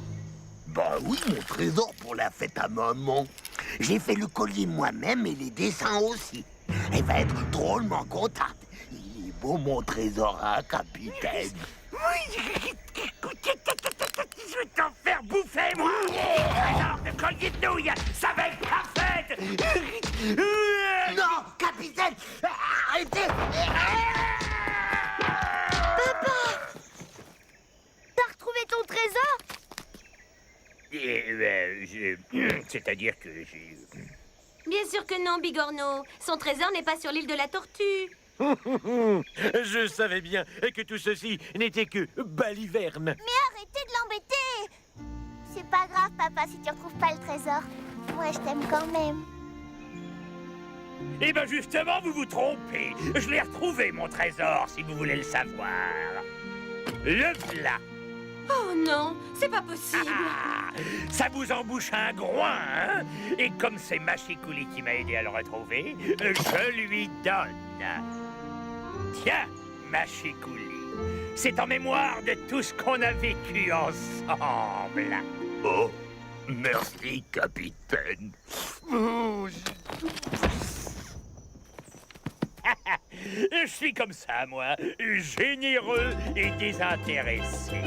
Bah oui, mon trésor pour la fête à maman. J'ai fait le collier moi-même et les dessins aussi. Elle va être drôlement contente. Il est beau, mon trésor, hein, capitaine? Oui! Je vais t'en faire bouffer, moi! Trésor de collier de nouilles! Ça va être parfait! Non, capitaine! Arrêtez! T'as retrouvé ton trésor? C'est-à-dire que j'ai... Bien sûr que non, Bigorneau. Son trésor n'est pas sur l'île de la Tortue. Je savais bien que tout ceci n'était que baliverne. Mais arrêtez de l'embêter. C'est pas grave, papa, si tu retrouves pas le trésor. Moi, je t'aime quand même. Eh ben justement, vous vous trompez. Je l'ai retrouvé, mon trésor, si vous voulez le savoir. Le voilà. Oh non, c'est pas possible. Ah, ça vous embouche un groin, hein? Et comme c'est Machikouli qui m'a aidé à le retrouver, je lui donne. Tiens, Machikouli, c'est en mémoire de tout ce qu'on a vécu ensemble. Oh, merci, capitaine. Je suis comme ça, moi, généreux et désintéressé.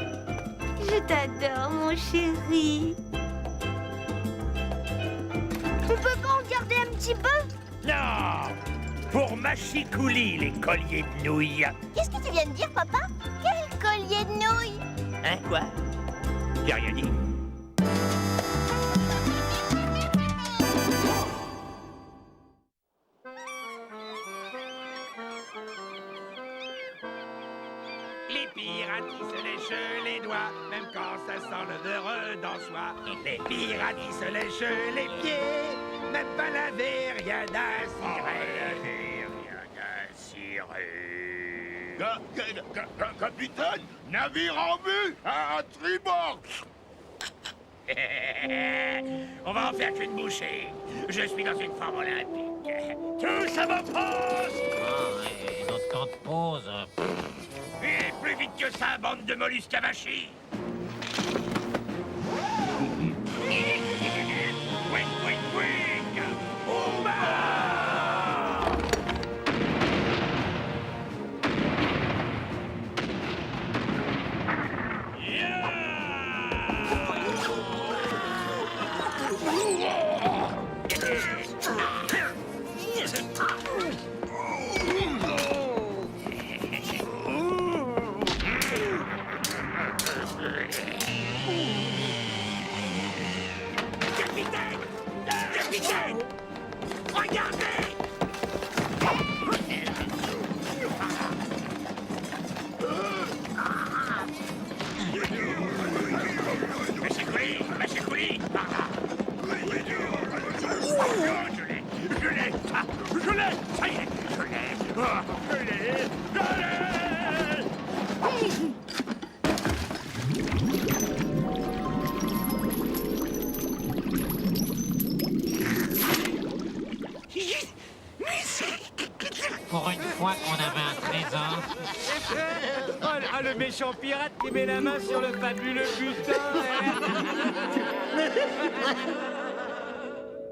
Je t'adore, mon chéri. On peut pas en garder un petit peu? Non! Pour Machikouli, les colliers de nouilles. Qu'est-ce que tu viens de dire, papa? Quel collier de nouilles? Hein, quoi? J'ai rien dit. Les pirates, ils se lèchent les doigts, même quand ça sent le beurre dans soi. Les pirates, ils se lèchent les pieds, même pas laver, rien à cirer. Capitaine, navire en vue, à tribord. On va en faire qu'une bouchée. Je suis dans une forme olympique. Tous à vos poses! Notre temps de pause. Et plus vite que ça, bande de mollusques avachis! Quick, quick, quick! Oumba! Yeah! Pour une fois qu'on avait un trésor. Ah, le méchant pirate qui met la main sur le fabuleux butin.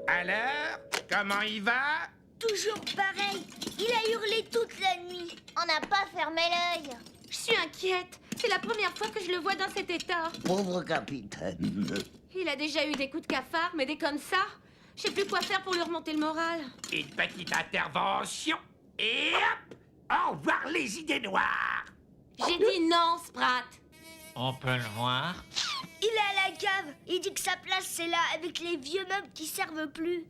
Alors, comment il va? Toujours pareil. Il a hurlé toute la nuit. On n'a pas fermé l'œil. Je suis inquiète. C'est la première fois que je le vois dans cet état. Pauvre capitaine. Il a déjà eu des coups de cafard, mais des comme ça. Je sais plus quoi faire pour lui remonter le moral. Une petite intervention. Et hop! Au revoir les idées noires. J'ai dit non, Sprat. On peut le voir. Il est à la cave. Il dit que sa place, c'est là, avec les vieux meubles qui servent plus.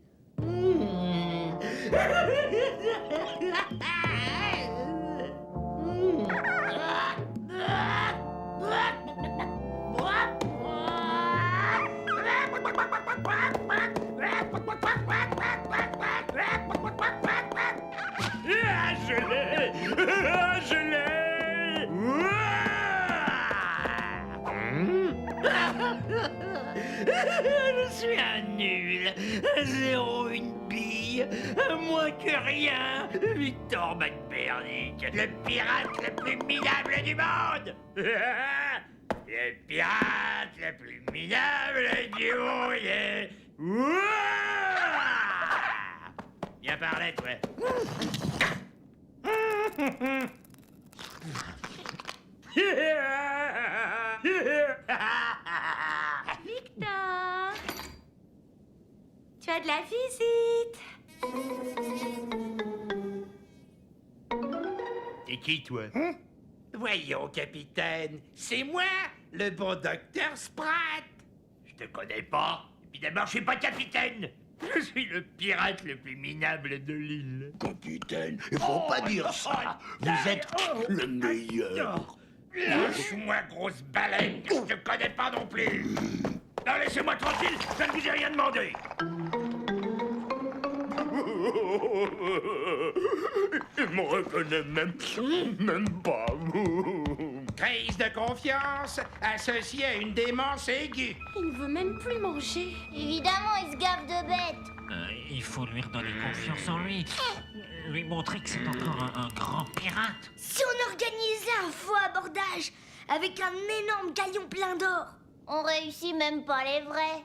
Ah, je l'ai! Ah, je l'ai! Je suis un nul, un zéro, une bille, moins que rien. Victor McBernick, le pirate le plus minable du monde. Le pirate le plus minable du monde. Viens par là, toi. Victor, tu as de la visite. T'es qui, toi? Voyons, capitaine, c'est moi, le bon docteur Sprat. Je te connais pas. Et puis d'abord, je suis pas capitaine. Je suis le pirate le plus minable de l'île. Capitaine, il faut pas dire ça. Vous êtes le meilleur. Lâche-moi, grosse baleine, je te connais pas non plus. Non, laissez-moi tranquille, je ne vous ai rien demandé. Il me reconnaît même pas. Crise de confiance associée à une démence aiguë. Il ne veut même plus manger. Évidemment, il se gave de bêtes. Il faut lui redonner confiance en lui. Lui montrer que c'est encore un grand pirate. Si on organisait un faux abordage avec un énorme galion plein d'or, on réussit même pas les vrais.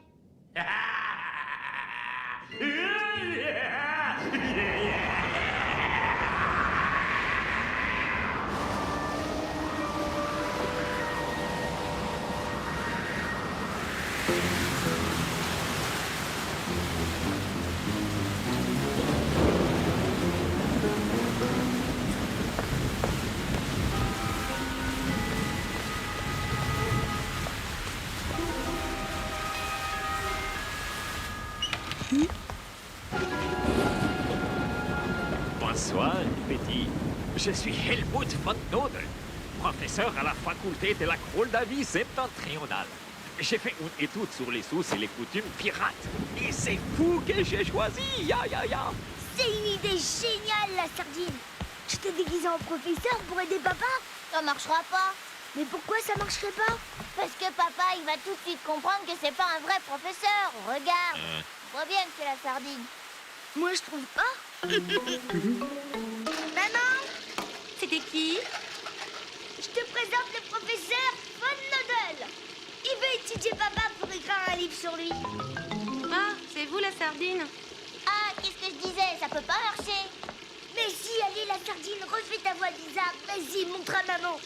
Bonsoir, petit. Je suis Helmut von Nodel, professeur à la faculté de la Moldavie septentrionale. J'ai fait une étude sur les us et les coutumes pirates. Et c'est vous que j'ai choisi, ya. C'est une idée géniale, la sardine. Je t'ai déguisé en professeur pour aider papa. Ça marchera pas. Mais pourquoi ça marcherait pas? Parce que papa, il va tout de suite comprendre que c'est pas un vrai professeur. Regarde. On voit bien que c'est la sardine. Moi, je trouve pas. Maman, C'était qui? je te présente le professeur Von Nodel. Il veut étudier papa pour écrire un livre sur lui. Ah, c'est vous la sardine. Ah, qu'est-ce que je disais? Ça peut pas marcher. Mais si, allez, la sardine, refais ta voix bizarre. Vas-y, montre à maman.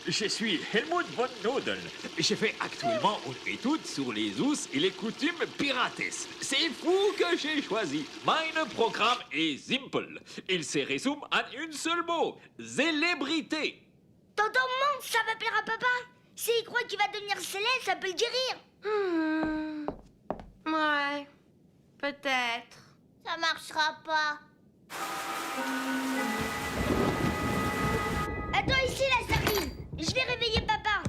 Je suis Helmut von Nodel. Je fais actuellement une étude sur les us et les coutumes pirates. C'est vous que j'ai choisi. Mon programme est simple. Il se résume en un seul mot. Célébrité. Dans ton monde, ça va plaire à papa. S'il croit qu'il va devenir célèbre, ça peut le guérir. Ouais, peut-être. Ça marchera pas. Attends ici, la sardine. Je vais réveiller papa.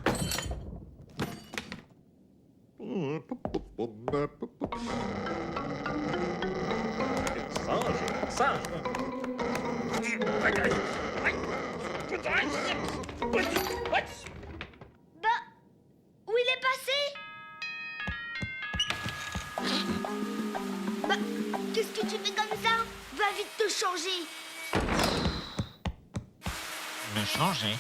Sage. Bah, où il est passé? Bah, qu'est-ce que tu fais comme ça? Va vite te changer. changer. Me changer.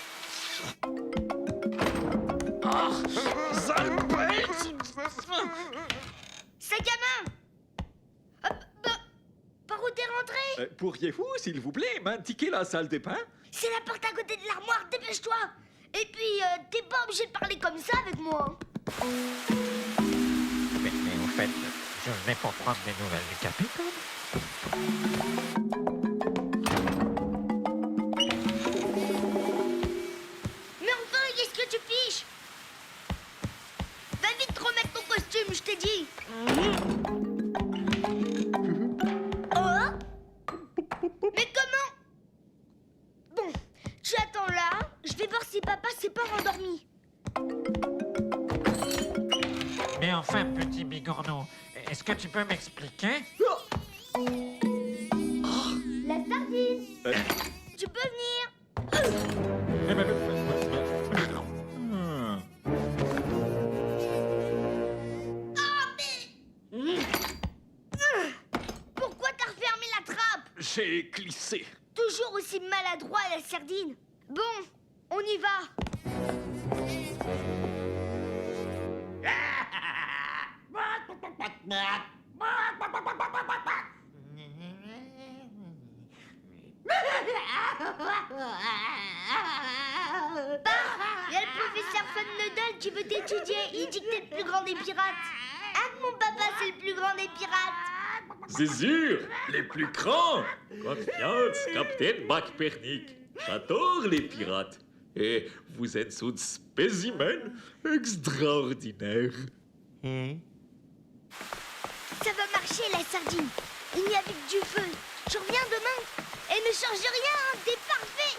Sac à main. Par où t'es rentré? Pourriez-vous, s'il vous plaît, m'indiquer la salle des bains? C'est la porte à côté de l'armoire, dépêche-toi. Et puis, t'es pas obligé de parler comme ça avec moi. Mais au fait, je venais pour prendre des nouvelles du capitaine. Mais enfin, qu'est-ce que tu fiches? Va vite remettre ton costume, je t'ai dit. Oh? Mais comment? Bon, tu attends là. Je vais voir si papa s'est pas rendormi. Mais enfin, petit bigorneau, est-ce que tu peux m'expliquer? La sardine. Tu peux venir. Pourquoi t'as refermé la trappe? J'ai glissé. Toujours aussi maladroit, la sardine. Bon, on y va. Il y a le professeur Fun Noodle qui veut t'étudier. Il dit que t'es le plus grand des pirates. Ah, mon papa, c'est le plus grand des pirates. C'est sûr, les plus grands. Confiance, Capitaine McBurnick. J'adore les pirates. Et vous êtes un spécimen extraordinaire. Ça va marcher, la sardine. Il n'y a plus que du feu. Je reviens demain. Et ne change rien, hein, t'es parfait.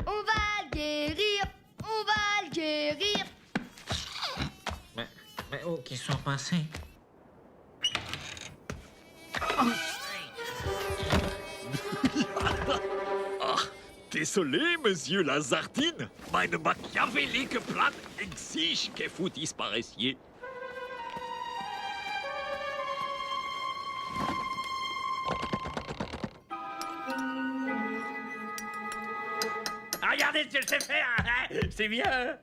On va le guérir. On va le guérir. Mais où qu'ils sont passés? Désolé, monsieur Lazardine. Meine machiavélique plan exige que vous disparaissiez. Regardez ce que je sais faire, hein? C'est bien.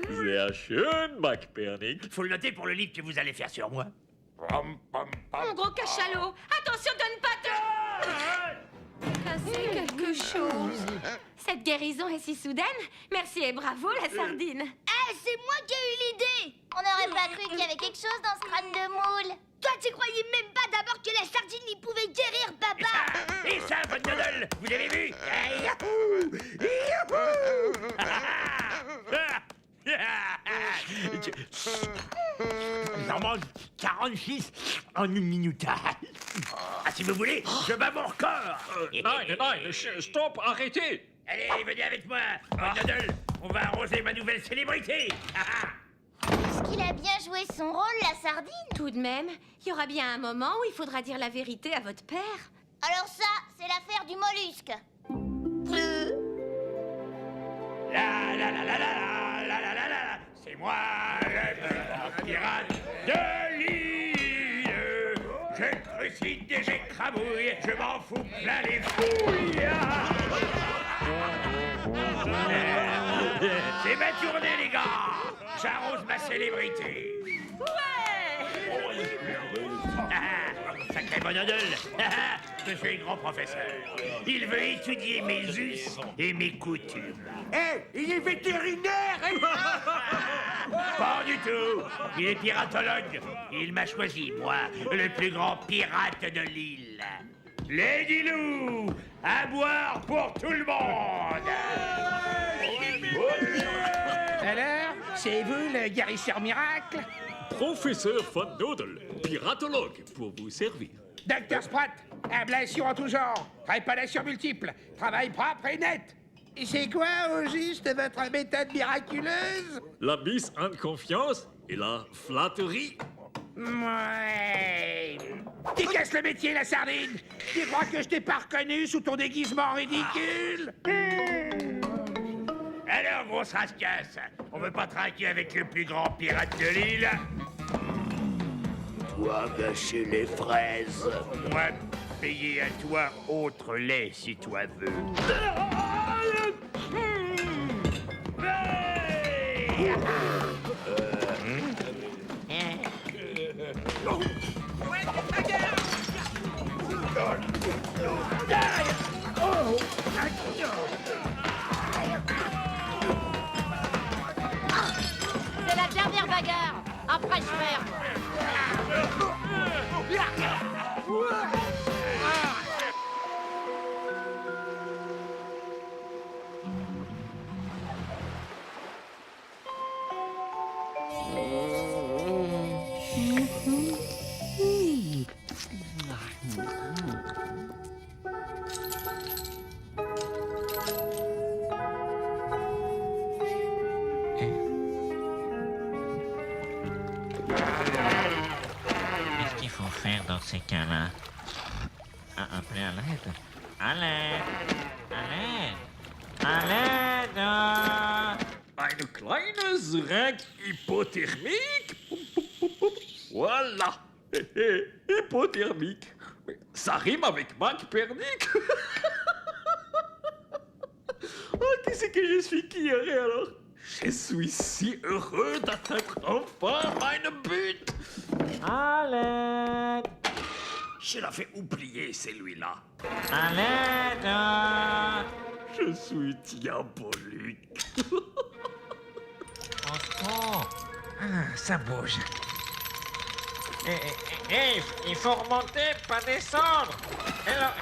Sehr schön, McBurnick. Faut le noter pour le livre que vous allez faire sur moi. Mon gros cachalot, attention de ne pas te... casser quelque chose. Cette guérison est si soudaine. Merci et bravo, la sardine. Eh, c'est moi qui ai eu l'idée. On n'aurait pas cru qu'il y avait quelque chose dans ce crâne de moule. Toi, tu croyais même pas d'abord que la sardine y pouvait guérir, papa. Et ça, Fun Noodle, vous avez vu? J'en mange 46 en une minute. Ah, si vous voulez, je bats mon record. Non, stop, arrêtez. Allez, venez avec moi, Fun Noodle. On va arroser ma nouvelle célébrité. Est-ce qu'il a bien joué son rôle, la sardine? Tout de même, il y aura bien un moment où il faudra dire la vérité à votre père. Alors ça, c'est l'affaire du mollusque. La la la la la la la la la. C'est moi, le plus grand pirate de l'île. Je trucide et j'écrabouille, je m'en fous plein les fouilles. C'est ma tournée, les gars. J'arrose ma célébrité. Sacré bonhonnel. Je suis grand professeur. Il veut étudier mes us et mes coutumes. Il est vétérinaire. Pas du tout. Il est piratologue. Il m'a choisi, moi, le plus grand pirate de l'île. Lady Lou, à boire pour tout le monde. Alors, c'est vous le guérisseur miracle? Professeur Fun Noodle, piratologue, pour vous servir. Docteur Sprat, ablation en tout genre, réparation multiple, travail propre et net. C'est quoi, au juste, votre méthode miraculeuse? La mise en confiance et la flatterie. Ouais. Qui casse le métier, la sardine? Tu crois que je t'ai pas reconnu sous ton déguisement ridicule? Alors, grosse rascasse, on veut pas traquer avec le plus grand pirate de l'île? Toi, gâcher les fraises. Ouais, payer à toi autre lait si toi veux. C'est la dernière bagarre. Après, je ferme. Qu'est-ce qu'il faut faire dans ces cas-là? Appeler à l'aide? À l'aide! À l'aide! À l'aide! Ein kleines Reck hypothermique. Voilà. Hypothermique. Ça rime avec Mac Pernic. Oh, qu'est-ce que je suis qui alors? Je suis si heureux d'atteindre enfin mein but. À l'aide! Je l'avais oublié, celui-là. À l'aide! Je suis diabolique. Au secours! Ah, ça bouge. Il faut remonter, pas descendre. Alors,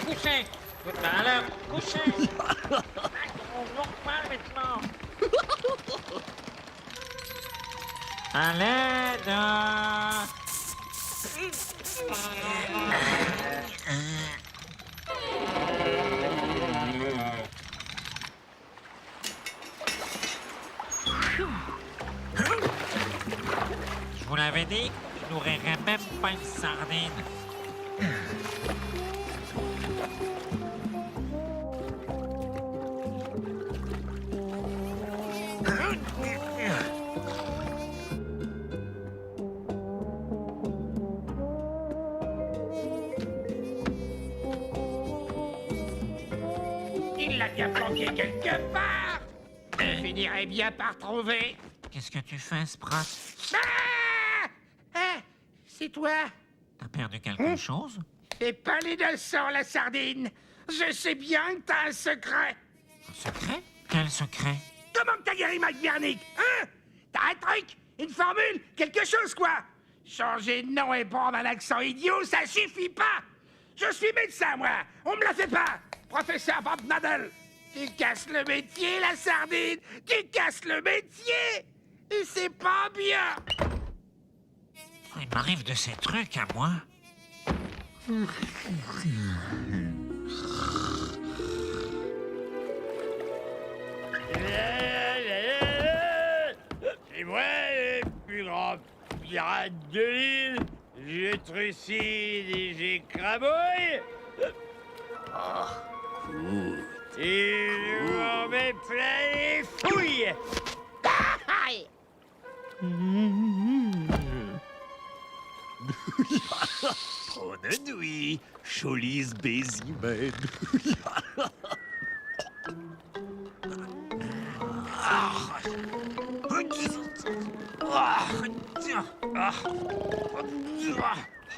couchez. Alors, couchez. On normal maintenant. À l'aide! Je vous l'avais dit, je nourrirais même pas une sardine. Il l'a bien planqué quelque part. Je finirai bien par trouver. Qu'est-ce que tu fais, Sprat? Ah! Ah! C'est toi? T'as perdu quelque chose? Fais pas l'innocent, la sardine. Je sais bien que t'as un secret. Un secret? Quel secret? Comment que t'as guéri Mike Bernick? Hein? T'as un truc? Une formule? Quelque chose, quoi? Changer de nom et prendre un accent idiot, ça suffit pas. Je suis médecin, moi. On me la fait pas. Professeur Van Nadel. Tu casses le métier, la sardine. Tu casses le métier. Et c'est pas bien. Il m'arrive de ces trucs à moi. C'est moi le plus grand pirate de l'île. Je trucide et j'écrabouille. Oh, cool. Et je m'en mets plein les fouilles. Bonne nuit, jolis spécimens.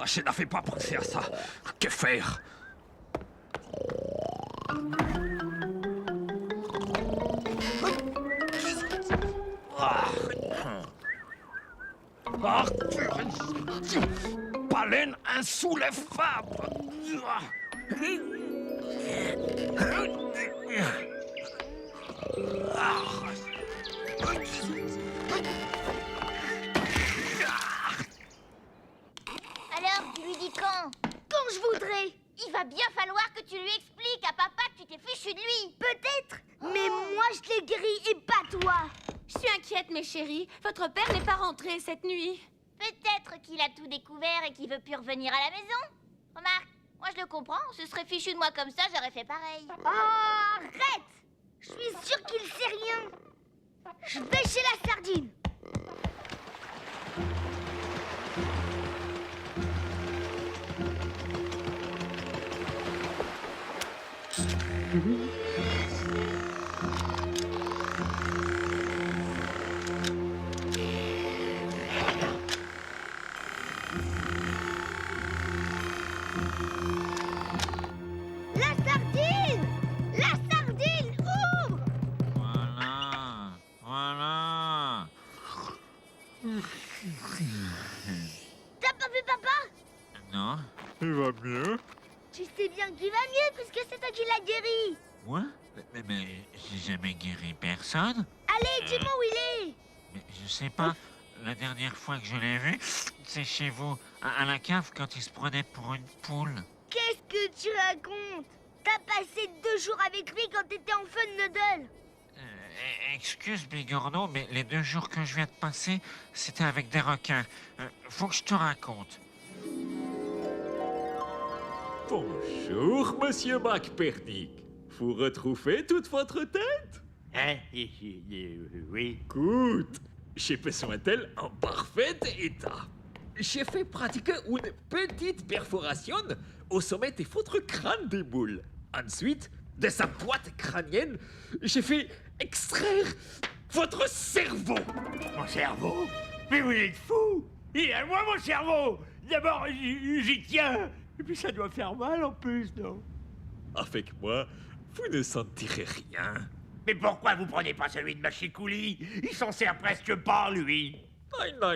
Je n'avais pas pensé à ça. Que faire? Baleine insoulevable. Alors, tu lui dis quand? Quand je voudrais. Il va bien falloir que tu lui expliques à papa que tu t'es fichu de lui. Peut-être. Mais moi, je l'ai guéri et pas toi. Je suis inquiète, mes chéris. Votre père n'est pas rentré cette nuit. Peut-être qu'il a tout découvert et qu'il veut plus revenir à la maison. Remarque, moi je le comprends. Se serait fichu de moi comme ça, j'aurais fait pareil. Oh, arrête! Je suis sûre qu'il sait rien. Je vais chez la sardine. La sardine! La sardine! Ouvre! Voilà, voilà. T'as pas vu papa? Non, il va mieux. Tu sais bien qu'il va mieux puisque c'est toi qui l'as guéri. Moi? Mais j'ai jamais guéri personne. Allez, dis-moi où il est. Mais je sais pas. La dernière fois que je l'ai vu, c'est chez vous, à la cave, quand il se prenait pour une poule. Qu'est-ce que tu racontes? T'as passé 2 jours avec lui quand t'étais en Fun Noodle. Excuse, Bigorneau, mais les 2 jours que je viens de passer, c'était avec des requins. Faut que je te raconte. Bonjour, monsieur McBurnick. Vous retrouvez toute votre tête? Hein? Oui. Écoute, j'ai besoin d'elle en parfait état. J'ai fait pratiquer une petite perforation au sommet de votre crâne des boules. Ensuite, de sa boîte crânienne, j'ai fait extraire votre cerveau. Mon cerveau? Mais vous êtes fou! Il est à moi, mon cerveau! D'abord, j'y tiens! Et puis ça doit faire mal en plus, non? Avec moi, vous ne sentirez rien. Mais pourquoi vous prenez pas celui de Machikouli? Il s'en sert presque pas, lui! Non,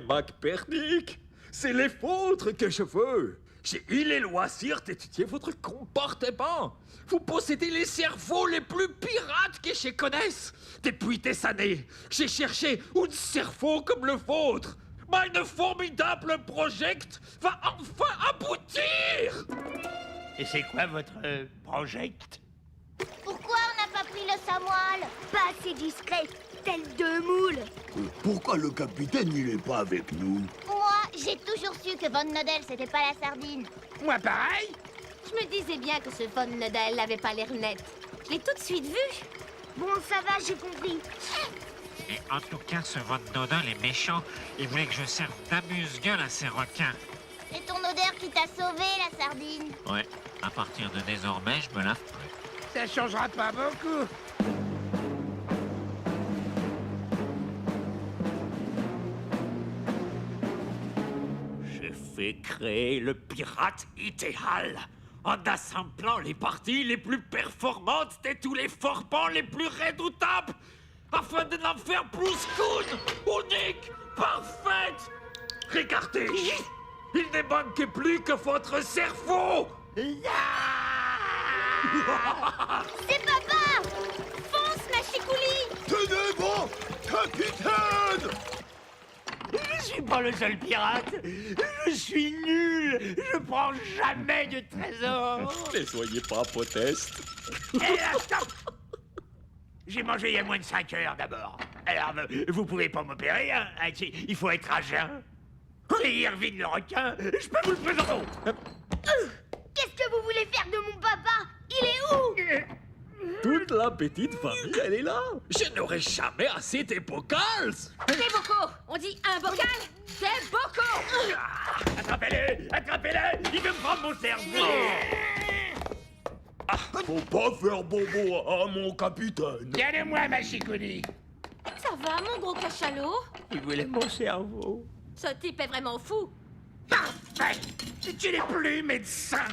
McBurnick. C'est les vôtres que je veux. J'ai eu les loisirs d'étudier votre comportement. Vous possédez les cerveaux les plus pirates que je connaisse. Depuis des années, j'ai cherché un cerveau comme le vôtre. Mais un formidable projet va enfin aboutir. Et c'est quoi votre project? Pourquoi on n'a pas pris le samoil? Pas assez discret, tel 2 moules. Pourquoi le capitaine, il est pas avec nous? Moi, j'ai toujours su que Von Noodle, c'était pas la sardine. Moi, pareil? Je me disais bien que ce Von Noodle n'avait pas l'air net. Je l'ai tout de suite vu. Bon, ça va, j'ai compris. Et en tout cas, ce Von Noodle est méchant. Il voulait que je serve d'amuse-gueule à ces requins. C'est ton odeur qui t'a sauvé, la sardine. Ouais, à partir de désormais, je me lave plus. Ça changera pas beaucoup. J'ai fait créer le pirate idéal en assemblant les parties les plus performantes de tous les forbans les plus redoutables afin de n'en faire plus qu'une unique, parfaite. Regardez, il ne manque plus que votre cerveau. C'est papa! Fonce, Machikouli! Tenez bon, capitaine! Je suis pas le seul pirate. Je suis nul. Je prends jamais de trésor. Ne soyez pas proteste. Et là, stop! J'ai mangé il y a moins de 5 heures d'abord. Alors, vous pouvez pas m'opérer, hein? Il faut être à jeun. Et Irvine le requin, je peux vous le présenter. Qu'est-ce que vous voulez faire de mon papa? Il est où? Toute la petite famille, elle est là. Je n'aurai jamais assez de bocals. Des bocaux! On dit un bocal? Des bocaux! Attrapez-le! Attrapez-le! Il veut me prendre mon cerveau! Faut pas faire bobo à mon capitaine. Tiens-le-moi, Machikouli! Ça va, mon gros cachalot? Il voulait mon cerveau. Ce type est vraiment fou. Parfait! Tu n'es plus médecin!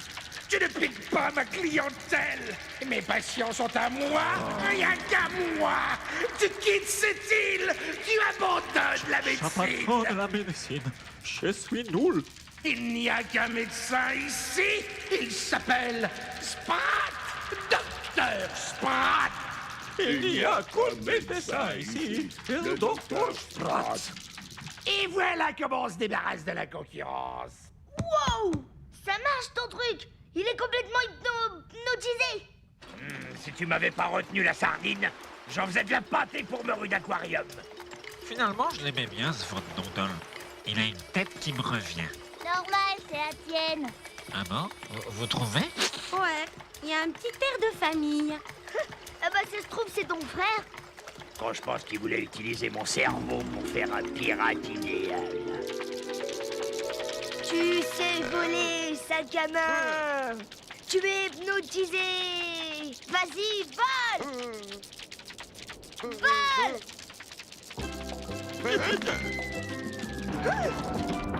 Tu ne piques pas ma clientèle! Mes patients sont à moi, rien qu'à moi! Tu quittes cette île! Tu abandonnes la médecine! de la médecine. Je suis nul. Il n'y a qu'un médecin ici! Il s'appelle Sprat! Docteur Sprat! Il n'y a qu'un médecin ici. Le docteur Sprat. Et voilà comment on se débarrasse de la concurrence! Wow! Ça marche ton truc! Il est complètement hypnotisé! Si tu m'avais pas retenu la sardine, j'en faisais de la pâtée pour me rue d'aquarium. Finalement, je l'aimais bien, ce Von Noodle. Il a une tête qui me revient. Normal, c'est la tienne. Ah bon? Vous trouvez? Ouais, il y a un petit air de famille. Ah bah, ça se trouve, c'est ton frère. Quand je pense qu'il voulait utiliser mon cerveau pour faire un pirate idéal. Tu sais voler, sac à main. Tu es hypnotisé. Vas-y, vole. Vole.